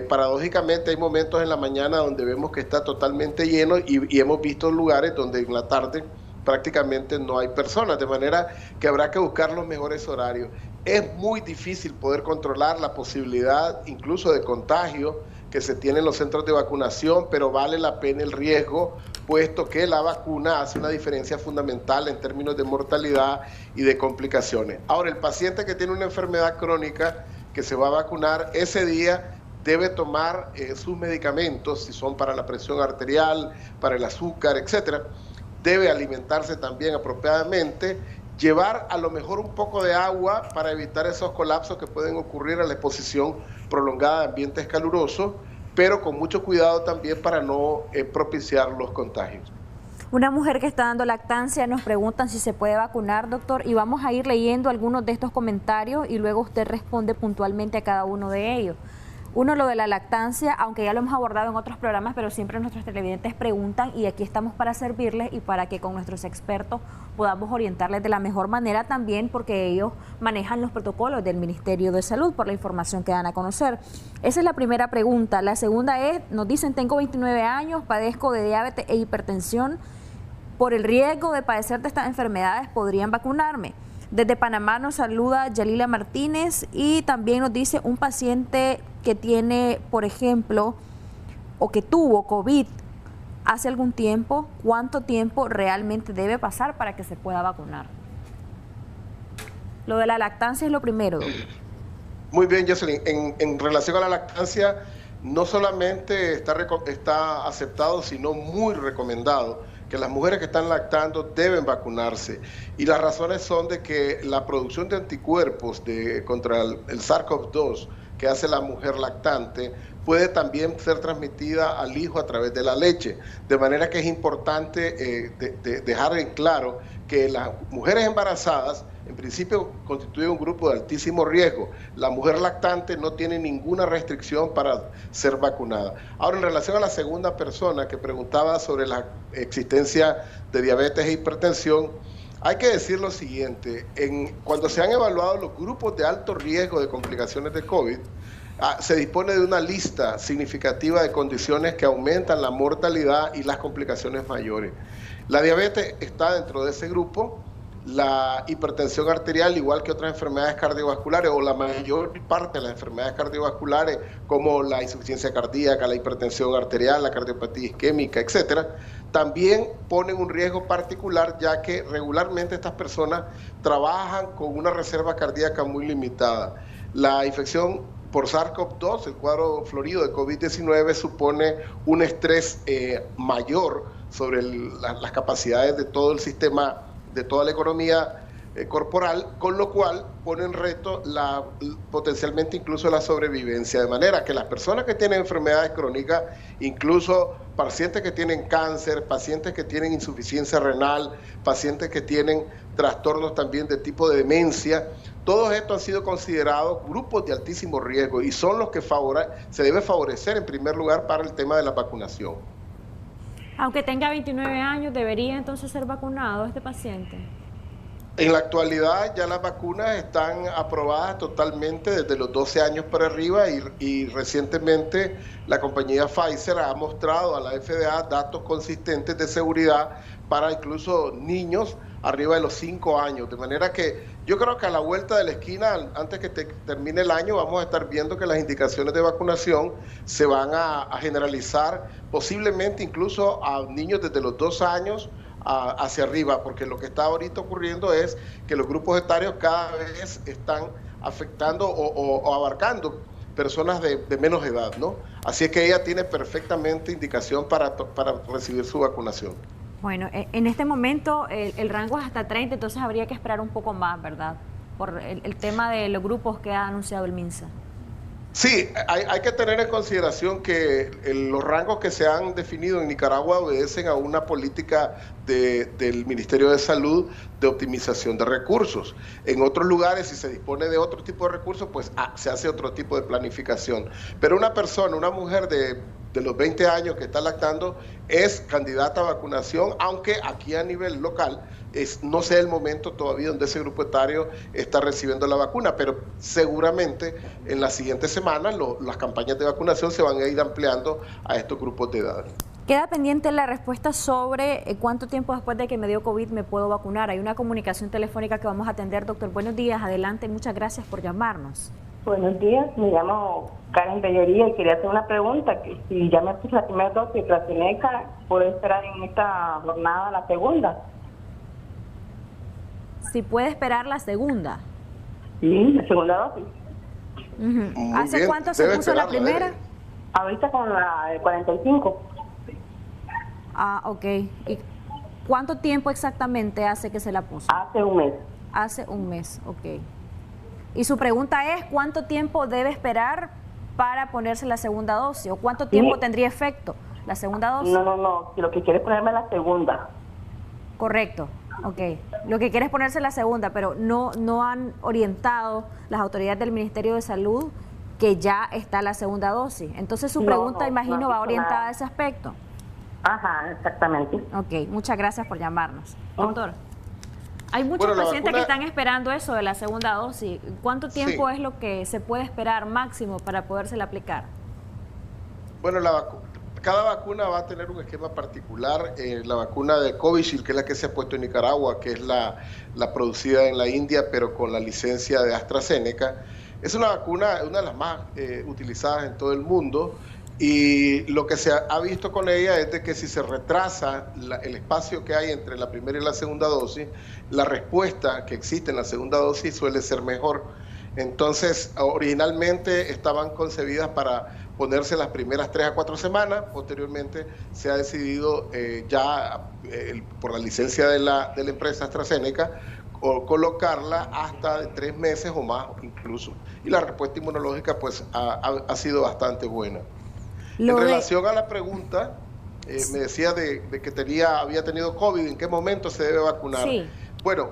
Paradójicamente hay momentos en la mañana donde vemos que está totalmente lleno y hemos visto lugares donde en la tarde prácticamente no hay personas, de manera que habrá que buscar los mejores horarios. Es muy difícil poder controlar la posibilidad incluso de contagio que se tiene en los centros de vacunación, pero vale la pena el riesgo, puesto que la vacuna hace una diferencia fundamental en términos de mortalidad y de complicaciones. Ahora, el paciente que tiene una enfermedad crónica que se va a vacunar, ese día debe tomar sus medicamentos, si son para la presión arterial, para el azúcar, etcétera. Debe alimentarse también apropiadamente, llevar a lo mejor un poco de agua para evitar esos colapsos que pueden ocurrir a la exposición prolongada de ambientes calurosos, pero con mucho cuidado también para no propiciar los contagios. Una mujer que está dando lactancia nos preguntan si se puede vacunar, doctor, y vamos a ir leyendo algunos de estos comentarios y luego usted responde puntualmente a cada uno de ellos. Uno, lo de la lactancia, aunque ya lo hemos abordado en otros programas, pero siempre nuestros televidentes preguntan y aquí estamos para servirles y para que con nuestros expertos podamos orientarles de la mejor manera también, porque ellos manejan los protocolos del Ministerio de Salud por la información que dan a conocer. Esa es la primera pregunta. La segunda es, nos dicen, tengo 29 años, padezco de diabetes e hipertensión. Por el riesgo de padecer de estas enfermedades, ¿podrían vacunarme? Desde Panamá nos saluda Yalila Martínez y también nos dice un paciente que tiene, por ejemplo, o que tuvo COVID hace algún tiempo, ¿cuánto tiempo realmente debe pasar para que se pueda vacunar? Lo de la lactancia es lo primero. Muy bien, Jocelyn. En relación a la lactancia, no solamente está aceptado, sino muy recomendado que las mujeres que están lactando deben vacunarse. Y las razones son de que la producción de anticuerpos contra el SARS-CoV-2 que hace la mujer lactante puede también ser transmitida al hijo a través de la leche. De manera que es importante dejar en claro que las mujeres embarazadas en principio constituye un grupo de altísimo riesgo. La mujer lactante no tiene ninguna restricción para ser vacunada. Ahora, en relación a la segunda persona que preguntaba sobre la existencia de diabetes e hipertensión, hay que decir lo siguiente: cuando se han evaluado los grupos de alto riesgo de complicaciones de COVID, se dispone de una lista significativa de condiciones que aumentan la mortalidad y las complicaciones mayores. La diabetes está dentro de ese grupo. La hipertensión arterial, igual que otras enfermedades cardiovasculares, o la mayor parte de las enfermedades cardiovasculares, como la insuficiencia cardíaca, la hipertensión arterial, la cardiopatía isquémica, etcétera, también ponen un riesgo particular, ya que regularmente estas personas trabajan con una reserva cardíaca muy limitada. La infección por SARS-CoV-2, el cuadro florido de COVID-19, supone un estrés mayor sobre las capacidades de todo el sistema, de toda la economía corporal, con lo cual pone en reto potencialmente incluso la sobrevivencia, de manera que las personas que tienen enfermedades crónicas, incluso pacientes que tienen cáncer, pacientes que tienen insuficiencia renal, pacientes que tienen trastornos también de tipo de demencia, todos estos han sido considerados grupos de altísimo riesgo y son los que se debe favorecer en primer lugar para el tema de la vacunación. Aunque tenga 29 años, ¿debería entonces ser vacunado este paciente? En la actualidad ya las vacunas están aprobadas totalmente desde los 12 años para arriba y recientemente la compañía Pfizer ha mostrado a la FDA datos consistentes de seguridad para incluso niños arriba de los 5 años. De manera que yo creo que a la vuelta de la esquina, antes que termine el año, vamos a estar viendo que las indicaciones de vacunación se van a generalizar, posiblemente incluso a niños desde los 2 años hacia arriba, porque lo que está ahorita ocurriendo es que los grupos etarios cada vez están afectando o abarcando personas de menos edad, ¿no? Así es que ella tiene perfectamente indicación para recibir su vacunación. Bueno, en este momento el rango es hasta 30, entonces habría que esperar un poco más, ¿verdad? Por el tema de los grupos que ha anunciado el MINSA. Sí, hay que tener en consideración que los rangos que se han definido en Nicaragua obedecen a una política del Ministerio de Salud de optimización de recursos. En otros lugares, si se dispone de otro tipo de recursos, pues se hace otro tipo de planificación. Pero una persona, una mujer de los 20 años que está lactando es candidata a vacunación, aunque aquí a nivel local no sea el momento todavía donde ese grupo etario está recibiendo la vacuna, pero seguramente en las siguientes semanas las campañas de vacunación se van a ir ampliando a estos grupos de edad. Queda pendiente la respuesta sobre cuánto tiempo después de que me dio COVID me puedo vacunar. Hay una comunicación telefónica que vamos a atender, doctor. Buenos días, adelante, muchas gracias por llamarnos. Buenos días, me llamo Karen Bellería y quería hacer una pregunta, que si ya me puse la primera dosis de AstraZeneca, ¿puedo esperar en esta jornada la segunda? Si puede esperar la segunda. Sí, la segunda dosis. ¿Hace cuánto se puso la primera? Ahorita con la de 45. Ah, ok. ¿Y cuánto tiempo exactamente hace que se la puso? Hace un mes. Hace un mes, ok. Y su pregunta es, ¿cuánto tiempo debe esperar para ponerse la segunda dosis? ¿O cuánto tiempo tendría efecto la segunda dosis? No, lo que quiere es ponerme la segunda. Correcto, ok. Lo que quiere es ponerse la segunda, pero no han orientado las autoridades del Ministerio de Salud que ya está la segunda dosis. Entonces su pregunta, imagino, va orientada a ese aspecto. Ajá, exactamente. Ok, muchas gracias por llamarnos. Doctor, hay muchos pacientes que están esperando eso de la segunda dosis. ¿Cuánto tiempo es lo que se puede esperar máximo para podérsela aplicar? Bueno, cada vacuna va a tener un esquema particular. La vacuna de Covishield, que es la que se ha puesto en Nicaragua, que es la producida en la India, pero con la licencia de AstraZeneca, es una vacuna, una de las más utilizadas en todo el mundo. Y lo que se ha visto con ella es de que si se retrasa el espacio que hay entre la primera y la segunda dosis, la respuesta que existe en la segunda dosis suele ser mejor. Entonces, originalmente estaban concebidas para ponerse las primeras 3 a 4 semanas, posteriormente se ha decidido por la licencia de la empresa AstraZeneca, colocarla hasta de 3 meses o más incluso. Y la respuesta inmunológica pues ha sido bastante buena. En relación a la pregunta, me decía de que había tenido COVID, ¿en qué momento se debe vacunar? Sí. Bueno,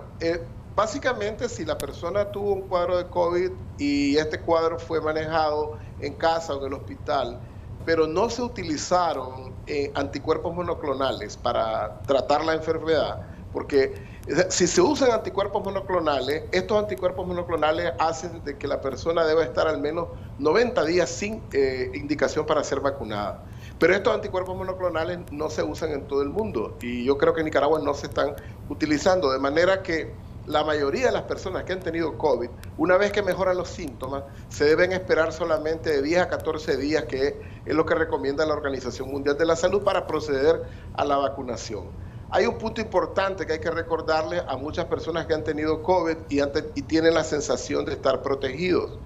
básicamente si la persona tuvo un cuadro de COVID y este cuadro fue manejado en casa o en el hospital, pero no se utilizaron anticuerpos monoclonales para tratar la enfermedad, porque si se usan anticuerpos monoclonales, estos anticuerpos monoclonales hacen de que la persona deba estar al menos 90 días sin indicación para ser vacunada. Pero estos anticuerpos monoclonales no se usan en todo el mundo y yo creo que en Nicaragua no se están utilizando, de manera que la mayoría de las personas que han tenido COVID, una vez que mejoran los síntomas, se deben esperar solamente de 10 a 14 días, que es lo que recomienda la Organización Mundial de la Salud para proceder a la vacunación. Hay un punto importante que hay que recordarle a muchas personas que han tenido COVID y tienen la sensación de estar protegidos.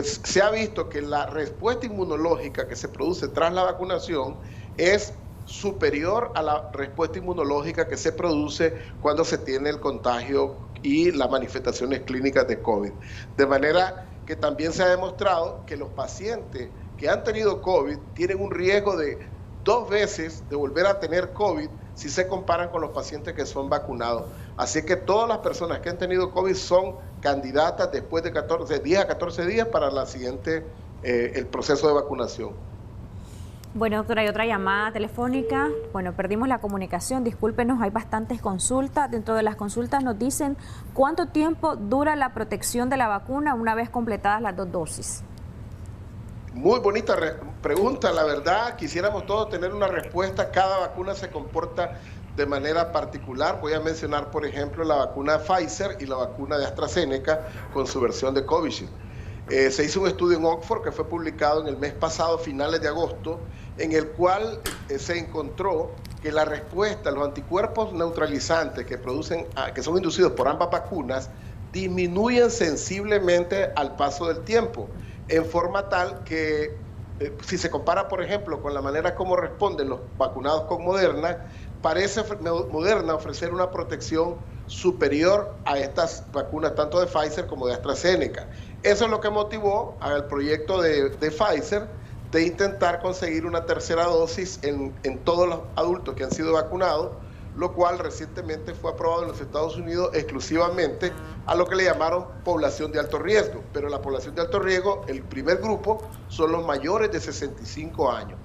Se ha visto que la respuesta inmunológica que se produce tras la vacunación es superior a la respuesta inmunológica que se produce cuando se tiene el contagio y las manifestaciones clínicas de COVID. De manera que también se ha demostrado que los pacientes que han tenido COVID tienen un riesgo de 2 veces de volver a tener COVID si se comparan con los pacientes que son vacunados. Así que todas las personas que han tenido COVID son candidatas después de 10 a 14 días para la siguiente, el proceso de vacunación. Bueno, doctora, hay otra llamada telefónica. Bueno, perdimos la comunicación, discúlpenos, hay bastantes consultas. Dentro de las consultas nos dicen cuánto tiempo dura la protección de la vacuna una vez completadas las 2 dosis. Muy bonita pregunta, la verdad, quisiéramos todos tener una respuesta. Cada vacuna se comporta de manera particular. Voy a mencionar, por ejemplo, la vacuna Pfizer y la vacuna de AstraZeneca con su versión de Covishield. Se hizo un estudio en Oxford que fue publicado en el mes pasado, finales de agosto, en el cual se encontró que la respuesta, los anticuerpos neutralizantes que son inducidos por ambas vacunas, disminuyen sensiblemente al paso del tiempo, en forma tal que si se compara, por ejemplo, con la manera como responden los vacunados con Moderna, parece Moderna ofrecer una protección superior a estas vacunas tanto de Pfizer como de AstraZeneca. Eso es lo que motivó al proyecto de Pfizer de intentar conseguir una tercera dosis en todos los adultos que han sido vacunados, lo cual recientemente fue aprobado en los Estados Unidos exclusivamente a lo que le llamaron población de alto riesgo. Pero la población de alto riesgo, el primer grupo, son los mayores de 65 años.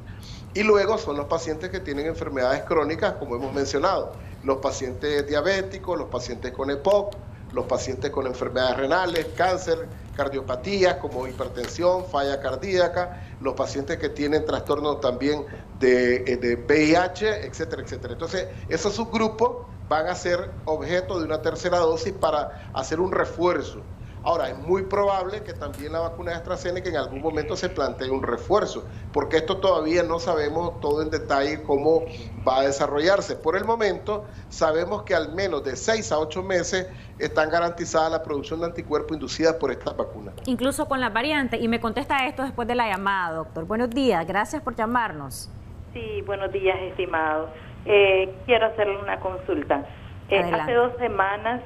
Y luego son los pacientes que tienen enfermedades crónicas, como hemos mencionado, los pacientes diabéticos, los pacientes con EPOC, los pacientes con enfermedades renales, cáncer, cardiopatías como hipertensión, falla cardíaca, los pacientes que tienen trastornos también de VIH, etcétera, etcétera. Entonces, esos subgrupos van a ser objeto de una tercera dosis para hacer un refuerzo. Ahora, es muy probable que también la vacuna de AstraZeneca en algún momento se plantee un refuerzo, porque esto todavía no sabemos todo en detalle cómo va a desarrollarse. Por el momento, sabemos que al menos de 6 a 8 meses están garantizadas la producción de anticuerpos inducidas por estas vacunas. Incluso con la variante, y me contesta esto después de la llamada, doctor. Buenos días, gracias por llamarnos. Sí, buenos días, estimado. Quiero hacerle una consulta. Hace 2 semanas...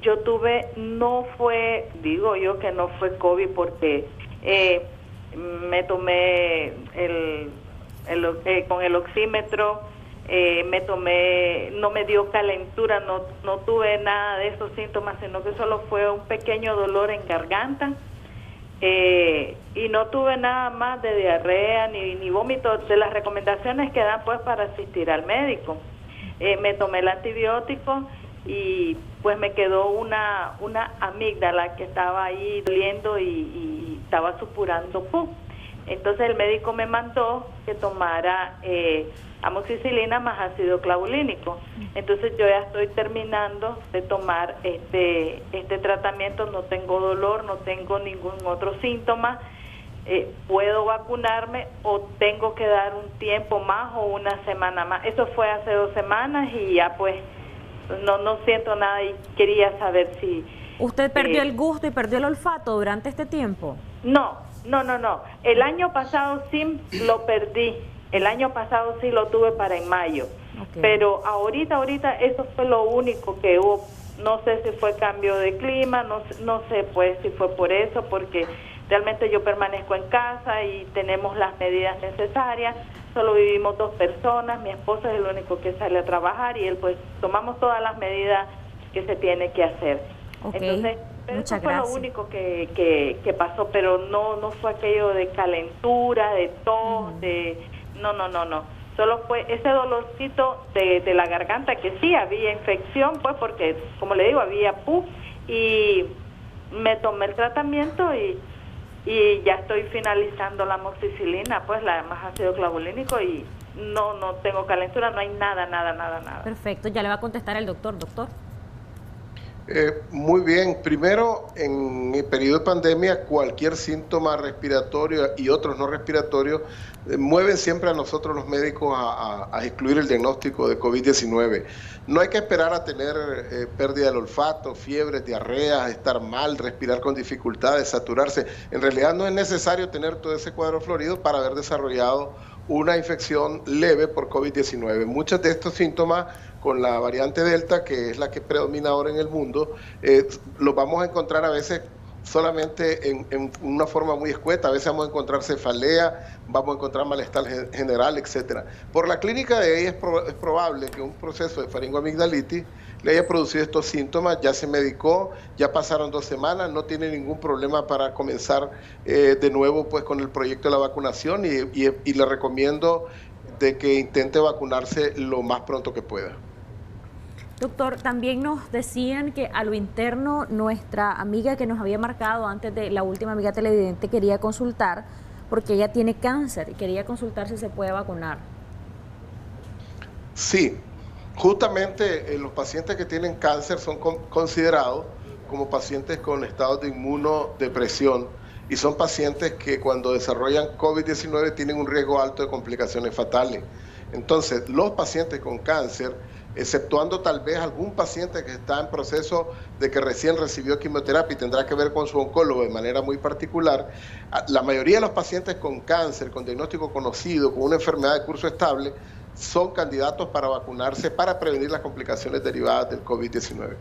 yo tuve, digo yo que no fue COVID porque me tomé con el oxímetro, no me dio calentura, no tuve nada de esos síntomas, sino que solo fue un pequeño dolor en garganta y no tuve nada más de diarrea ni vómito, de las recomendaciones que dan pues para asistir al médico. Me tomé el antibiótico y pues me quedó una amígdala que estaba ahí doliendo y estaba supurando pus. Entonces el médico me mandó que tomara amoxicilina más ácido clavulínico. Entonces yo ya estoy terminando de tomar este tratamiento, no tengo dolor, no tengo ningún otro síntoma. ¿Puedo vacunarme o tengo que dar un tiempo más o una semana más? Eso fue hace 2 semanas y ya pues no siento nada y quería saber si... ¿Usted perdió el gusto y perdió el olfato durante este tiempo? No. El año pasado sí lo perdí. El año pasado sí lo tuve para en mayo. Okay. Pero ahorita eso fue lo único que hubo. No sé si fue cambio de clima, no sé pues si fue por eso, porque realmente yo permanezco en casa y tenemos las medidas necesarias. Solo vivimos 2 personas, mi esposo es el único que sale a trabajar y él pues tomamos todas las medidas que se tiene que hacer. Okay. Entonces, eso fue lo único que pasó, pero no fue aquello de calentura, de tos, no. Solo fue ese dolorcito de la garganta, que sí había infección, pues porque, como le digo, había pus y me tomé el tratamiento y ya estoy finalizando la amoxicilina, pues la más ácido clavulínico y no tengo calentura, no hay nada. Perfecto, ya le va a contestar el doctor. Muy bien, primero en el periodo de pandemia cualquier síntoma respiratorio y otros no respiratorios mueven siempre a nosotros los médicos a excluir el diagnóstico de COVID-19. No hay que esperar a tener pérdida del olfato, fiebres, diarreas, estar mal, respirar con dificultades, saturarse. En realidad no es necesario tener todo ese cuadro florido para haber desarrollado una infección leve por COVID-19. Muchos de estos síntomas con la variante Delta, que es la que predomina ahora en el mundo, los vamos a encontrar a veces solamente en una forma muy escueta. A veces vamos a encontrar cefalea, vamos a encontrar malestar general, etcétera. Por la clínica de ella es probable que un proceso de faringoamigdalitis le haya producido estos síntomas, ya se medicó, ya pasaron 2 semanas, no tiene ningún problema para comenzar de nuevo pues con el proyecto de la vacunación y le recomiendo de que intente vacunarse lo más pronto que pueda. Doctor, también nos decían que a lo interno nuestra amiga que nos había marcado antes de la última amiga televidente quería consultar porque ella tiene cáncer y quería consultar si se puede vacunar. Sí, justamente los pacientes que tienen cáncer son considerados como pacientes con estados de inmunodepresión y son pacientes que cuando desarrollan COVID-19 tienen un riesgo alto de complicaciones fatales. Entonces, los pacientes con cáncer, exceptuando tal vez algún paciente que está en proceso de que recién recibió quimioterapia y tendrá que ver con su oncólogo de manera muy particular, la mayoría de los pacientes con cáncer, con diagnóstico conocido, con una enfermedad de curso estable, son candidatos para vacunarse para prevenir las complicaciones derivadas del COVID-19.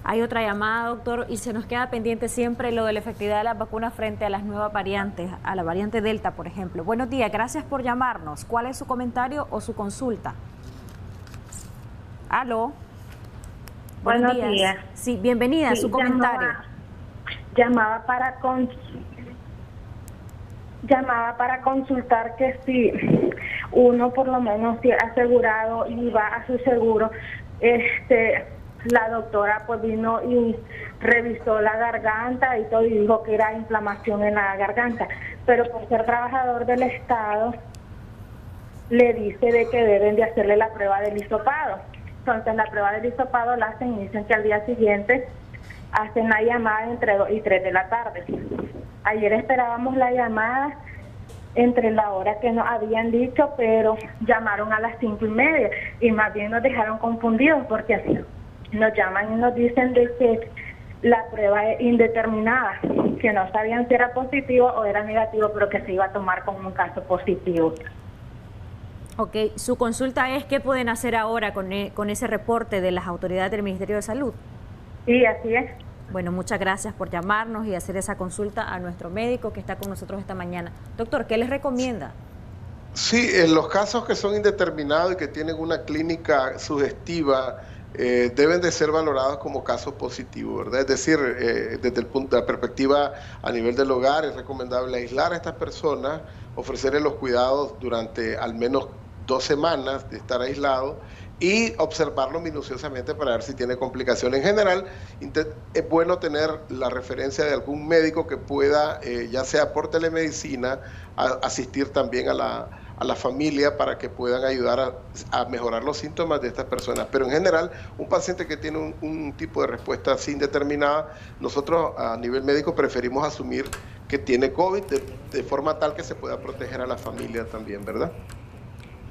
Hay otra llamada, doctor, y se nos queda pendiente siempre lo de la efectividad de las vacunas frente a las nuevas variantes, a la variante Delta, por ejemplo. Buenos días, gracias por llamarnos. ¿Cuál es su comentario o su consulta? ¿Aló? Buenos días. Sí, bienvenida a su comentario. Llamaba para consultar que si uno por lo menos si asegurado y va a su seguro, la doctora pues vino y revisó la garganta y todo y dijo que era inflamación en la garganta, pero por ser trabajador del Estado le dice de que deben de hacerle la prueba del hisopado. Entonces la prueba del hisopado la hacen y dicen que al día siguiente hacen la llamada entre 2 y 3 de la tarde. Ayer esperábamos la llamada entre la hora que nos habían dicho, pero llamaron a las 5:30 y más bien nos dejaron confundidos porque así nos llaman y nos dicen de que la prueba es indeterminada, que no sabían si era positivo o era negativo, pero que se iba a tomar como un caso positivo. Ok, su consulta es qué pueden hacer ahora con ese reporte de las autoridades del Ministerio de Salud. Sí, así es. Bueno, muchas gracias por llamarnos y hacer esa consulta a nuestro médico que está con nosotros esta mañana. Doctor, ¿qué les recomienda? Sí, en los casos que son indeterminados y que tienen una clínica sugestiva, deben de ser valorados como casos positivos, ¿verdad? Es decir, desde el punto de la perspectiva a nivel del hogar, es recomendable aislar a estas personas, ofrecerles los cuidados durante al menos 2 semanas de estar aislado y observarlo minuciosamente para ver si tiene complicaciones. En general, es bueno tener la referencia de algún médico que pueda, ya sea por telemedicina, asistir también a la familia para que puedan ayudar a mejorar los síntomas de estas personas. Pero en general, un paciente que tiene un tipo de respuesta así indeterminada, nosotros a nivel médico preferimos asumir que tiene COVID de forma tal que se pueda proteger a la familia también, ¿verdad?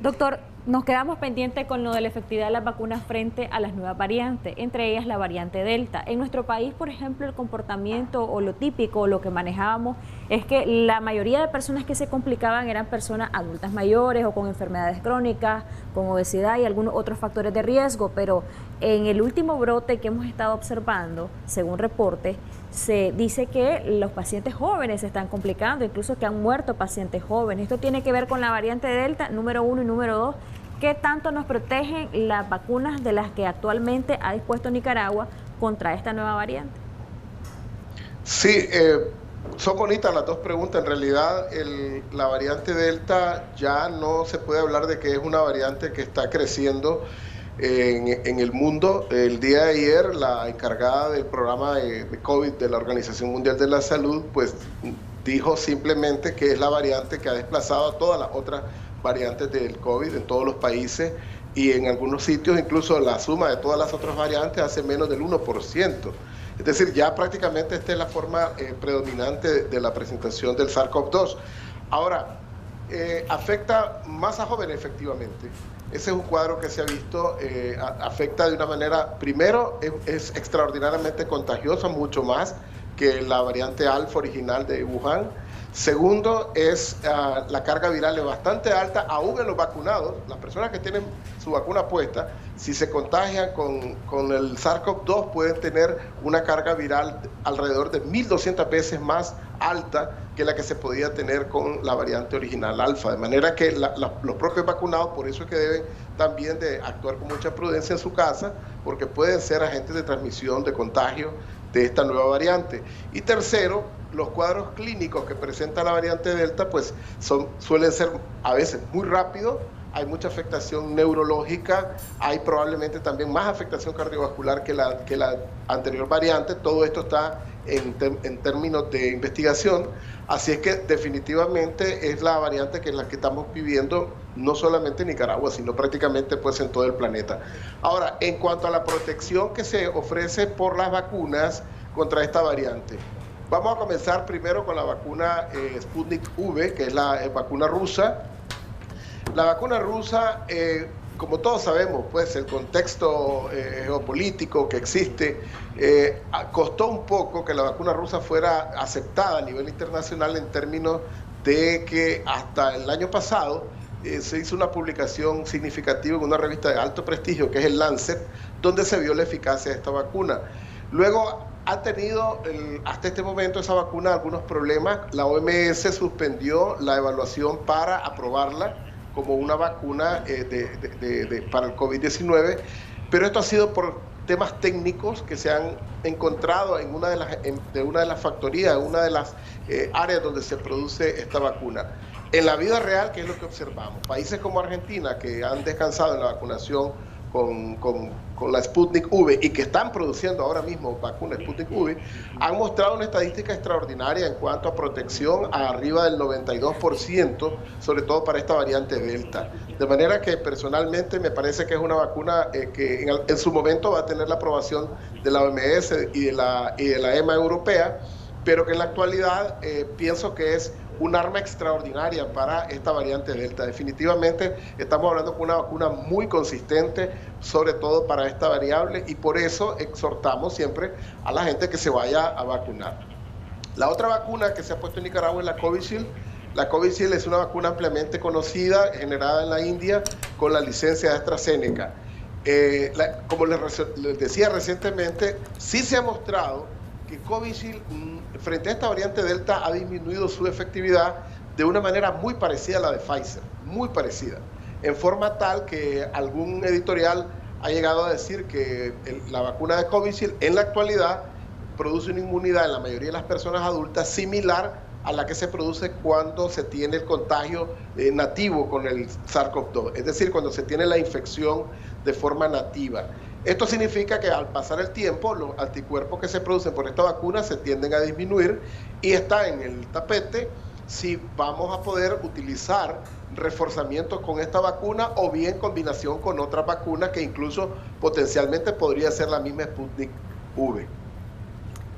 Doctor, nos quedamos pendientes con lo de la efectividad de las vacunas frente a las nuevas variantes, entre ellas la variante Delta. En nuestro país, por ejemplo, el comportamiento o lo típico, o lo que manejábamos, es que la mayoría de personas que se complicaban eran personas adultas mayores o con enfermedades crónicas, con obesidad y algunos otros factores de riesgo, pero en el último brote que hemos estado observando, según reportes, se dice que los pacientes jóvenes se están complicando, incluso que han muerto pacientes jóvenes. Esto tiene que ver con la variante Delta, número 1 y número 2. ¿Qué tanto nos protegen las vacunas de las que actualmente ha dispuesto Nicaragua contra esta nueva variante? Sí, son bonitas las dos preguntas. En realidad, la variante Delta ya no se puede hablar de que es una variante que está creciendo en el mundo. El día de ayer, la encargada del programa de COVID de la Organización Mundial de la Salud, pues dijo simplemente que es la variante que ha desplazado a todas las otras variantes del COVID en todos los países y en algunos sitios incluso la suma de todas las otras variantes hace menos del 1%. Es decir, ya prácticamente esta es la forma predominante de la presentación del SARS-CoV-2. Ahora, afecta más a jóvenes efectivamente. Ese es un cuadro que se ha visto, afecta de una manera, primero es extraordinariamente contagiosa, mucho más que la variante alfa original de Wuhan. Segundo, la carga viral es bastante alta, aún en los vacunados. Las personas que tienen su vacuna puesta, si se contagian con el SARS-CoV-2, pueden tener una carga viral alrededor de 1.200 veces más alta que la que se podía tener con la variante original alfa. De manera que los propios vacunados, por eso es que deben también de actuar con mucha prudencia en su casa, porque pueden ser agentes de transmisión, de contagio de esta nueva variante. Y tercero, los cuadros clínicos que presenta la variante Delta pues suelen ser a veces muy rápidos, hay mucha afectación neurológica, hay probablemente también más afectación cardiovascular que la anterior variante. Todo esto está en términos de investigación, así es que definitivamente es la variante que estamos viviendo no solamente en Nicaragua, sino prácticamente pues en todo el planeta. Ahora, en cuanto a la protección que se ofrece por las vacunas contra esta variante, vamos a comenzar primero con la vacuna Sputnik V, que es la vacuna rusa. La vacuna rusa, como todos sabemos, pues el contexto geopolítico que existe, costó un poco que la vacuna rusa fuera aceptada a nivel internacional, en términos de que hasta el año pasado se hizo una publicación significativa en una revista de alto prestigio, que es el Lancet, donde se vio la eficacia de esta vacuna. Luego ha tenido hasta este momento esa vacuna algunos problemas. La OMS suspendió la evaluación para aprobarla como una vacuna para el COVID-19, pero esto ha sido por temas técnicos que se han encontrado en una de las factorías, en una de las áreas donde se produce esta vacuna. En la vida real, ¿qué es lo que observamos? Países como Argentina, que han descansado en la vacunación con la Sputnik V y que están produciendo ahora mismo vacunas Sputnik V, han mostrado una estadística extraordinaria en cuanto a protección, arriba del 92%, sobre todo para esta variante Delta. De manera que personalmente me parece que es una vacuna que en su momento va a tener la aprobación de la OMS y de la EMA europea, pero que en la actualidad pienso que es un arma extraordinaria para esta variante Delta. Definitivamente estamos hablando de una vacuna muy consistente, sobre todo para esta variable, y por eso exhortamos siempre a la gente que se vaya a vacunar. La otra vacuna que se ha puesto en Nicaragua es la Covishield. La Covishield es una vacuna ampliamente conocida, generada en la India con la licencia de AstraZeneca. Como les decía recientemente, sí se ha mostrado que Covishield, frente a esta variante Delta, ha disminuido su efectividad de una manera muy parecida a la de Pfizer, muy parecida, en forma tal que algún editorial ha llegado a decir que la vacuna de Covishield en la actualidad produce una inmunidad en la mayoría de las personas adultas similar a la que se produce cuando se tiene el contagio nativo con el SARS-CoV-2, es decir, cuando se tiene la infección de forma nativa. Esto significa que al pasar el tiempo, los anticuerpos que se producen por esta vacuna se tienden a disminuir, y está en el tapete si vamos a poder utilizar reforzamientos con esta vacuna o bien combinación con otras vacunas que incluso potencialmente podría ser la misma Sputnik V.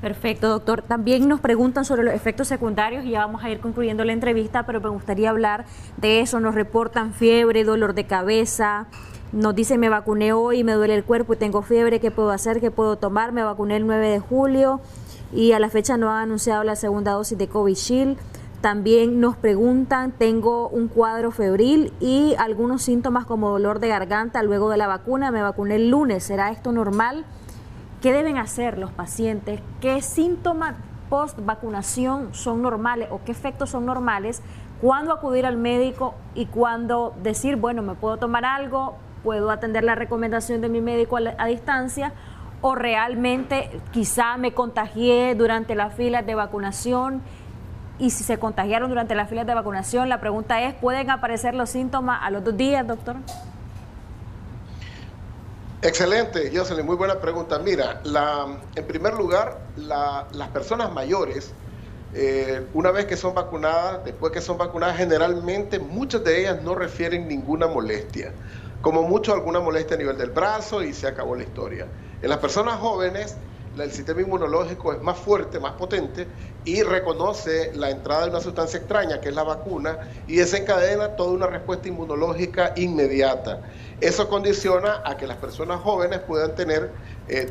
Perfecto, doctor. También nos preguntan sobre los efectos secundarios y ya vamos a ir concluyendo la entrevista, pero me gustaría hablar de eso. Nos reportan fiebre, dolor de cabeza. Nos dicen, me vacuné hoy, me duele el cuerpo y tengo fiebre, ¿qué puedo hacer? ¿Qué puedo tomar? Me vacuné el 9 de julio y a la fecha no han anunciado la segunda dosis de Covishield. También nos preguntan, tengo un cuadro febril y algunos síntomas como dolor de garganta luego de la vacuna, me vacuné el lunes, ¿será esto normal? ¿Qué deben hacer los pacientes? ¿Qué síntomas post vacunación son normales o qué efectos son normales? ¿Cuándo acudir al médico y cuándo decir, bueno, me puedo tomar algo, puedo atender la recomendación de mi médico a distancia, o realmente quizá me contagié durante las filas de vacunación? Y si se contagiaron durante las filas de vacunación, la pregunta es, ¿pueden aparecer los síntomas a los 2 días, doctor? Excelente, Jocelyn, muy buena pregunta. Mira, en primer lugar, las personas mayores, una vez que son vacunadas, después que son vacunadas, generalmente muchas de ellas no refieren ninguna molestia. Como mucho alguna molestia a nivel del brazo y se acabó la historia. En las personas jóvenes, el sistema inmunológico es más fuerte, más potente y reconoce la entrada de una sustancia extraña que es la vacuna y desencadena toda una respuesta inmunológica inmediata. Eso condiciona a que las personas jóvenes puedan tener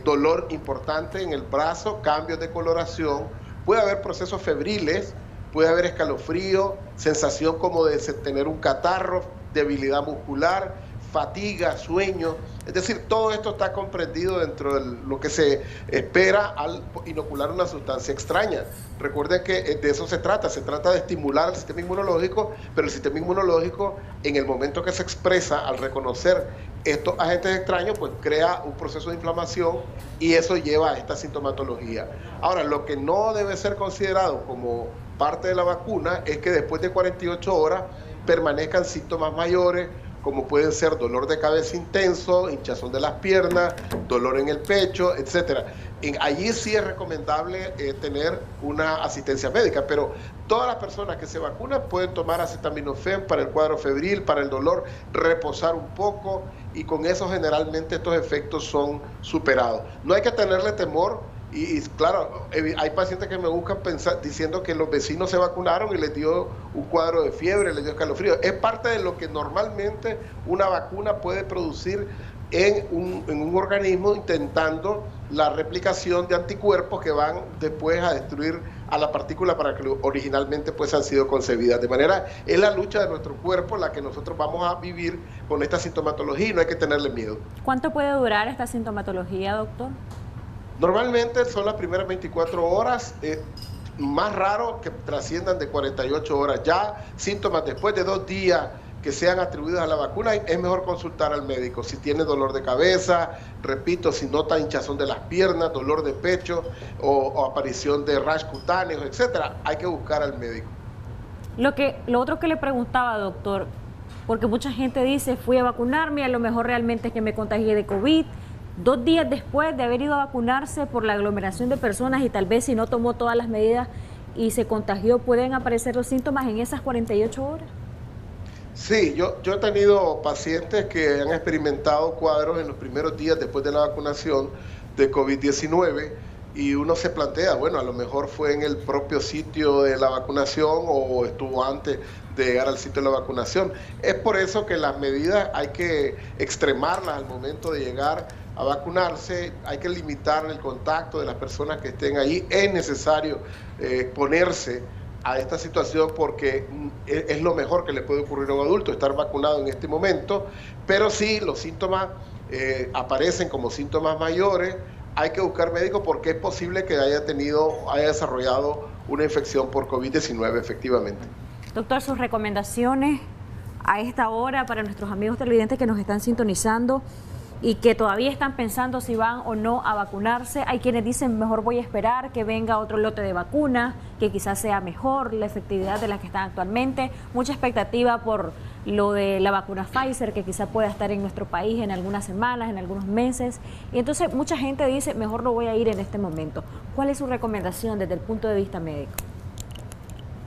dolor importante en el brazo, cambios de coloración, puede haber procesos febriles, puede haber escalofrío, sensación como de tener un catarro, debilidad muscular, fatiga, sueño. Es decir, todo esto está comprendido dentro de lo que se espera al inocular una sustancia extraña. Recuerden que de eso se trata de estimular el sistema inmunológico, pero el sistema inmunológico, en el momento que se expresa, al reconocer estos agentes extraños, pues crea un proceso de inflamación y eso lleva a esta sintomatología. Ahora, lo que no debe ser considerado como parte de la vacuna es que después de 48 horas permanezcan síntomas mayores, como pueden ser dolor de cabeza intenso, hinchazón de las piernas, dolor en el pecho, etcétera. Allí sí es recomendable tener una asistencia médica, pero todas las personas que se vacunan pueden tomar acetaminofén para el cuadro febril, para el dolor, reposar un poco, y con eso generalmente estos efectos son superados. No hay que tenerle temor. Y claro, hay pacientes que me buscan diciendo que los vecinos se vacunaron y les dio un cuadro de fiebre, les dio escalofrío. Es parte de lo que normalmente una vacuna puede producir en un organismo, intentando la replicación de anticuerpos que van después a destruir a la partícula para que originalmente pues han sido concebidas. De manera, es la lucha de nuestro cuerpo la que nosotros vamos a vivir con esta sintomatología y no hay que tenerle miedo. ¿Cuánto puede durar esta sintomatología, doctor? Normalmente son las primeras 24 horas, más raro que trasciendan de 48 horas. Ya síntomas después de 2 días que sean atribuidos a la vacuna, es mejor consultar al médico. Si tiene dolor de cabeza, repito, si nota hinchazón de las piernas, dolor de pecho o aparición de rash cutáneos, etcétera, hay que buscar al médico. Lo otro que le preguntaba, doctor, porque mucha gente dice, fui a vacunarme, a lo mejor realmente es que me contagié de COVID. 2 días después de haber ido a vacunarse por la aglomeración de personas y tal vez si no tomó todas las medidas y se contagió, ¿pueden aparecer los síntomas en esas 48 horas? Sí, yo he tenido pacientes que han experimentado cuadros en los primeros días después de la vacunación de COVID-19 y uno se plantea, bueno, a lo mejor fue en el propio sitio de la vacunación o estuvo antes de llegar al sitio de la vacunación. Es por eso que las medidas hay que extremarlas al momento de llegar a vacunarse, hay que limitar el contacto de las personas que estén ahí. Es necesario ponerse a esta situación porque es lo mejor que le puede ocurrir a un adulto, estar vacunado en este momento, pero sí, los síntomas aparecen como síntomas mayores, hay que buscar médico porque es posible que haya desarrollado una infección por COVID-19 efectivamente. Doctor, sus recomendaciones a esta hora para nuestros amigos televidentes que nos están sintonizando y que todavía están pensando si van o no a vacunarse. Hay quienes dicen, mejor voy a esperar que venga otro lote de vacuna, que quizás sea mejor la efectividad de las que están actualmente. Mucha expectativa por lo de la vacuna Pfizer, que quizás pueda estar en nuestro país en algunas semanas, en algunos meses. Y entonces mucha gente dice, mejor no voy a ir en este momento. ¿Cuál es su recomendación desde el punto de vista médico?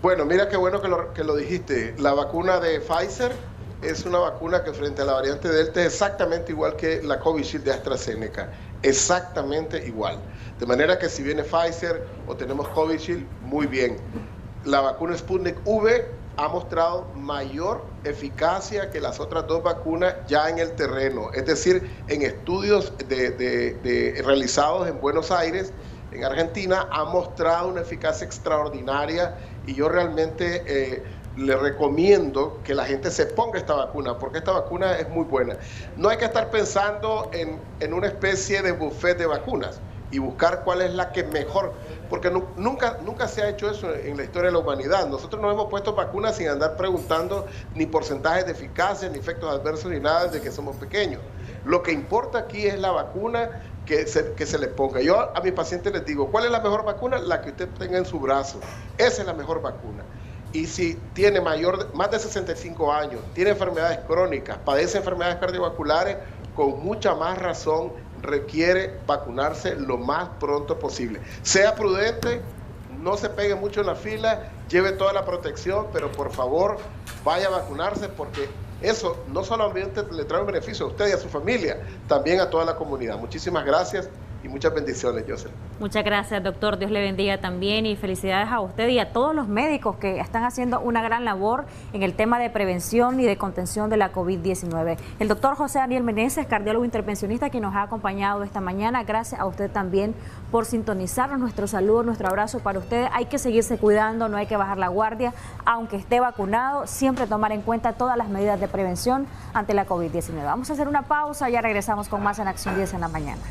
Bueno, mira qué bueno que lo dijiste. La vacuna de Pfizer es una vacuna que frente a la variante Delta es exactamente igual que la Covishield de AstraZeneca, exactamente igual. De manera que si viene Pfizer o tenemos Covishield, muy bien. La vacuna Sputnik V ha mostrado mayor eficacia que las otras 2 vacunas ya en el terreno, es decir, en estudios realizados en Buenos Aires, en Argentina, ha mostrado una eficacia extraordinaria y yo realmente le recomiendo que la gente se ponga esta vacuna, porque esta vacuna es muy buena. No hay que estar pensando en una especie de buffet de vacunas y buscar cuál es la que mejor, porque nunca se ha hecho eso en la historia de la humanidad. Nosotros no hemos puesto vacunas sin andar preguntando ni porcentajes de eficacia, ni efectos adversos, ni nada desde que somos pequeños. Lo que importa aquí es la vacuna que se le ponga. Yo a mis pacientes les digo, ¿cuál es la mejor vacuna? La que usted tenga en su brazo. Esa es la mejor vacuna. Y si tiene más de 65 años, tiene enfermedades crónicas, padece enfermedades cardiovasculares, con mucha más razón requiere vacunarse lo más pronto posible. Sea prudente, no se pegue mucho en la fila, lleve toda la protección, pero por favor vaya a vacunarse porque eso no solamente le trae un beneficio a usted y a su familia, también a toda la comunidad. Muchísimas gracias Y muchas bendiciones, Joseph. Muchas gracias, doctor. Dios le bendiga también y felicidades a usted y a todos los médicos que están haciendo una gran labor en el tema de prevención y de contención de la COVID-19. El doctor José Daniel Meneses, cardiólogo intervencionista, que nos ha acompañado esta mañana. Gracias a usted también por sintonizarnos. Nuestro saludo, nuestro abrazo para usted. Hay que seguirse cuidando, no hay que bajar la guardia. Aunque esté vacunado, siempre tomar en cuenta todas las medidas de prevención ante la COVID-19. Vamos a hacer una pausa, ya regresamos con más en Acción 10 en la mañana.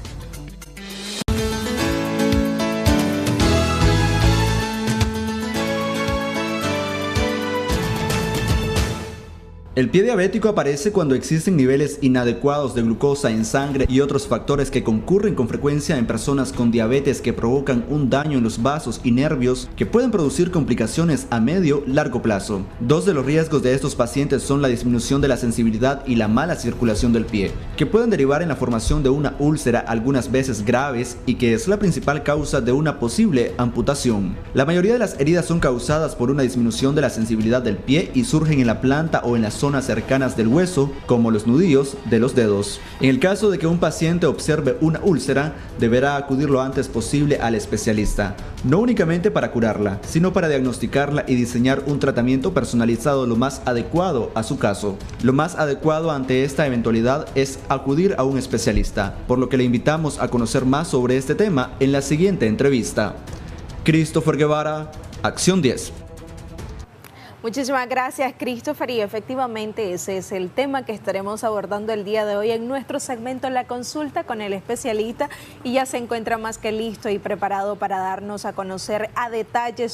El pie diabético aparece cuando existen niveles inadecuados de glucosa en sangre y otros factores que concurren con frecuencia en personas con diabetes que provocan un daño en los vasos y nervios que pueden producir complicaciones a medio-largo plazo. Dos de los riesgos de estos pacientes son la disminución de la sensibilidad y la mala circulación del pie, que pueden derivar en la formación de una úlcera algunas veces graves y que es la principal causa de una posible amputación. La mayoría de las heridas son causadas por una disminución de la sensibilidad del pie y surgen en la planta o en las zonas cercanas del hueso, como los nudillos de los dedos. En el caso de que un paciente observe una úlcera, deberá acudir lo antes posible al especialista, no únicamente para curarla, sino para diagnosticarla y diseñar un tratamiento personalizado lo más adecuado a su caso. Lo más adecuado ante esta eventualidad es acudir a un especialista, por lo que le invitamos a conocer más sobre este tema en la siguiente entrevista. Christopher Guevara, Acción 10. Muchísimas gracias, Christopher, y efectivamente ese es el tema que estaremos abordando el día de hoy en nuestro segmento La Consulta con el especialista, y ya se encuentra más que listo y preparado para darnos a conocer a detalle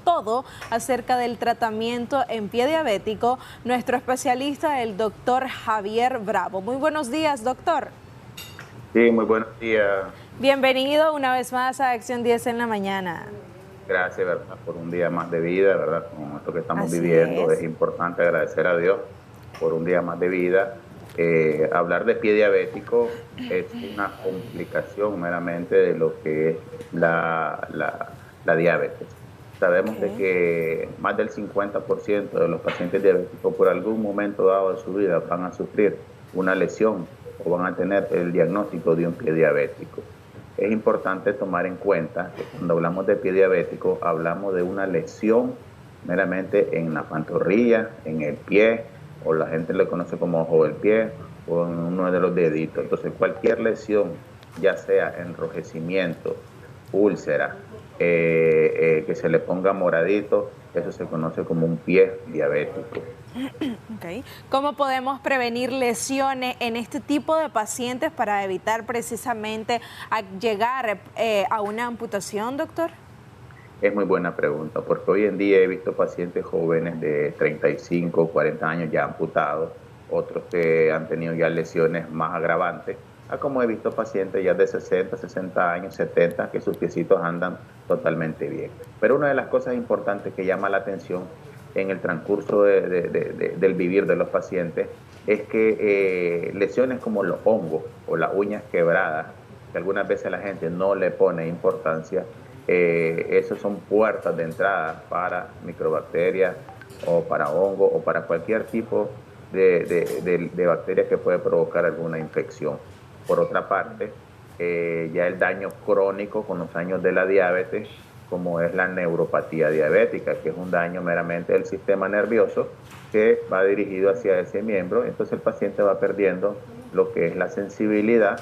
todo acerca del tratamiento en pie diabético, nuestro especialista, el doctor Javier Bravo. Muy buenos días, doctor. Sí, muy buenos días. Bienvenido una vez más a Acción 10 en la mañana. Gracias, ¿verdad?, por un día más de vida, ¿verdad? Con esto que estamos viviendo, es importante agradecer a Dios por un día más de vida. Hablar de pie diabético es una complicación meramente de lo que es la diabetes. Sabemos de que más del 50% de los pacientes diabéticos por algún momento dado de su vida van a sufrir una lesión o van a tener el diagnóstico de un pie diabético. Es importante tomar en cuenta que cuando hablamos de pie diabético, hablamos de una lesión meramente en la pantorrilla, en el pie, o la gente le conoce como ojo del pie, o en uno de los deditos. Entonces, cualquier lesión, ya sea enrojecimiento, úlcera, que se le ponga moradito, eso se conoce como un pie diabético. Okay. ¿Cómo podemos prevenir lesiones en este tipo de pacientes para evitar precisamente llegar a una amputación, doctor? Es muy buena pregunta, porque hoy en día he visto pacientes jóvenes de 35, 40 años ya amputados, otros que han tenido ya lesiones más agravantes, como he visto pacientes ya de 60, 60 años, 70, que sus piecitos andan totalmente bien. Pero una de las cosas importantes que llama la atención en el transcurso del vivir de los pacientes es que lesiones como los hongos o las uñas quebradas, que algunas veces la gente no le pone importancia, esos son puertas de entrada para microbacterias o para hongos o para cualquier tipo de bacterias que puede provocar alguna infección. Por otra parte, ya el daño crónico con los años de la diabetes, como es la neuropatía diabética, que es un daño meramente del sistema nervioso que va dirigido hacia ese miembro. Entonces el paciente va perdiendo lo que es la sensibilidad,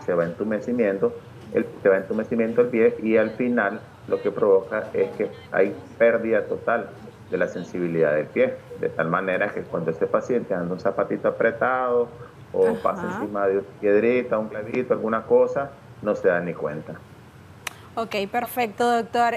se va entumecimiento el pie, y al final lo que provoca es que hay pérdida total de la sensibilidad del pie, de tal manera que cuando ese paciente anda un zapatito apretado o pasa encima de una piedrita, un clavito, alguna cosa, no se da ni cuenta. Ok, perfecto, doctor.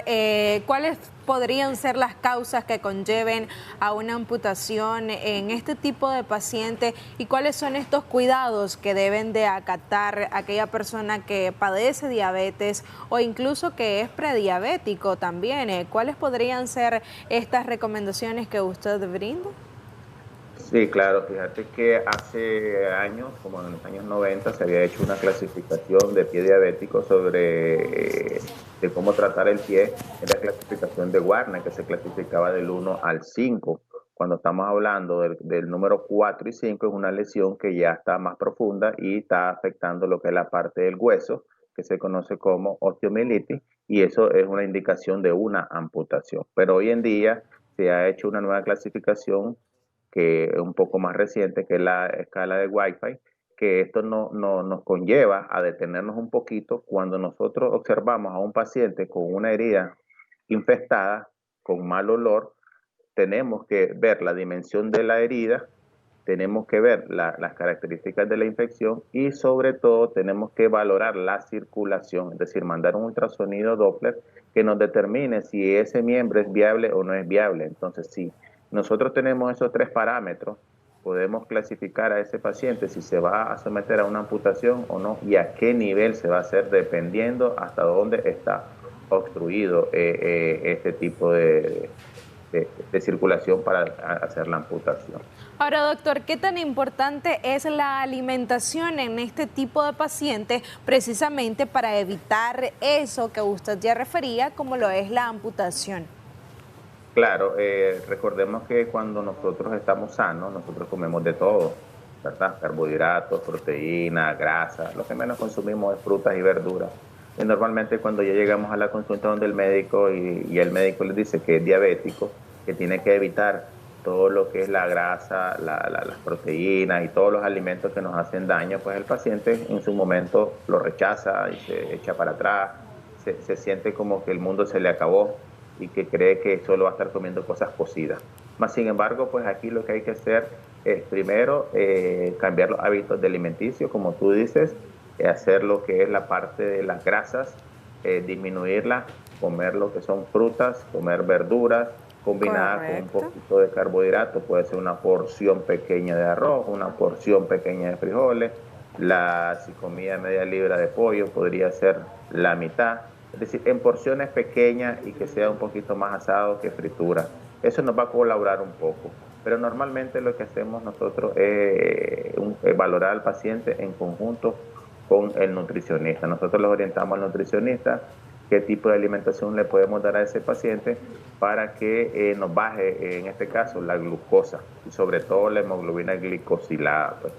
¿Cuáles podrían ser las causas que conlleven a una amputación en este tipo de paciente y cuáles son estos cuidados que deben de acatar aquella persona que padece diabetes o incluso que es prediabético también? ¿Cuáles podrían ser estas recomendaciones que usted brinda? Sí, claro, fíjate que hace años, como en los años 90, se había hecho una clasificación de pie diabético sobre de cómo tratar el pie, en la clasificación de Warner, que se clasificaba del 1 al 5, Cuando estamos hablando del número 4 y 5, es una lesión que ya está más profunda y está afectando lo que es la parte del hueso, que se conoce como osteomielitis, y eso es una indicación de una amputación. Pero hoy en día se ha hecho una nueva clasificación que es un poco más reciente, que es la escala de Wi-Fi, que esto nos conlleva a detenernos un poquito cuando nosotros observamos a un paciente con una herida infestada, con mal olor. Tenemos que ver la dimensión de la herida, tenemos que ver las características de la infección y sobre todo tenemos que valorar la circulación, es decir, mandar un ultrasonido Doppler que nos determine si ese miembro es viable o no es viable. Entonces, si nosotros tenemos esos 3 parámetros, podemos clasificar a ese paciente si se va a someter a una amputación o no y a qué nivel se va a hacer dependiendo hasta dónde está obstruido este tipo de circulación para hacer la amputación. Ahora, doctor, ¿qué tan importante es la alimentación en este tipo de pacientes precisamente para evitar eso que usted ya refería, como lo es la amputación? Claro, recordemos que cuando nosotros estamos sanos, nosotros comemos de todo, ¿verdad? Carbohidratos, proteínas, grasa, lo que menos consumimos es frutas y verduras. Y normalmente cuando ya llegamos a la consulta donde el médico y el médico les dice que es diabético, que tiene que evitar todo lo que es la grasa, las proteínas y todos los alimentos que nos hacen daño, pues el paciente en su momento lo rechaza y se echa para atrás, se siente como que el mundo se le acabó y que cree que solo va a estar comiendo cosas cocidas. Más sin embargo, pues aquí lo que hay que hacer es primero cambiar los hábitos de alimenticio, como tú dices, hacer lo que es la parte de las grasas, disminuirlas, comer lo que son frutas, comer verduras, combinada con un poquito de carbohidratos, puede ser una porción pequeña de arroz, una porción pequeña de frijoles, si comía media libra de pollo podría ser la mitad, es decir, en porciones pequeñas y que sea un poquito más asado que fritura. Eso nos va a colaborar un poco, pero normalmente lo que hacemos nosotros es valorar al paciente en conjunto con el nutricionista. Nosotros los orientamos al nutricionista qué tipo de alimentación le podemos dar a ese paciente para que nos baje, en este caso, la glucosa y sobre todo la hemoglobina glicosilada, pues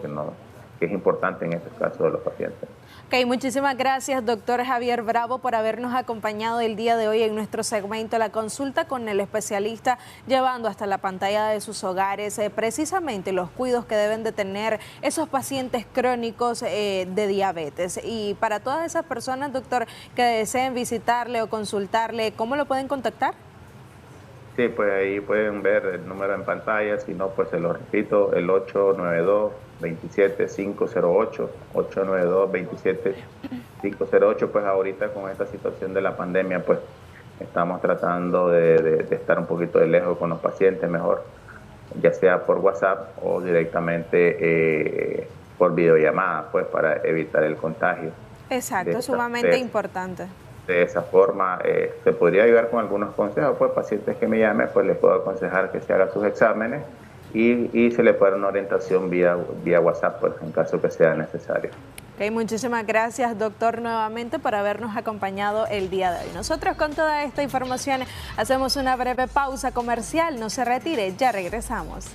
que es importante en este caso de los pacientes. Ok, muchísimas gracias, doctor Javier Bravo, por habernos acompañado el día de hoy en nuestro segmento La Consulta con el especialista, llevando hasta la pantalla de sus hogares precisamente los cuidados que deben de tener esos pacientes crónicos de diabetes. Y para todas esas personas, doctor, que deseen visitarle o consultarle, ¿cómo lo pueden contactar? Sí, pues ahí pueden ver el número en pantalla, si no, pues se lo repito, el 892-27508, 892-27508, pues ahorita con esta situación de la pandemia, pues estamos tratando de estar un poquito de lejos con los pacientes, mejor, ya sea por WhatsApp o directamente por videollamada, pues para evitar el contagio. Exacto, sumamente importante. De esa forma se podría ayudar con algunos consejos, pues pacientes que me llamen, pues les puedo aconsejar que se hagan sus exámenes y se le puede dar una orientación vía WhatsApp, pues en caso que sea necesario. Ok, muchísimas gracias, doctor, nuevamente por habernos acompañado el día de hoy. Nosotros con toda esta información hacemos una breve pausa comercial, no se retire, ya regresamos.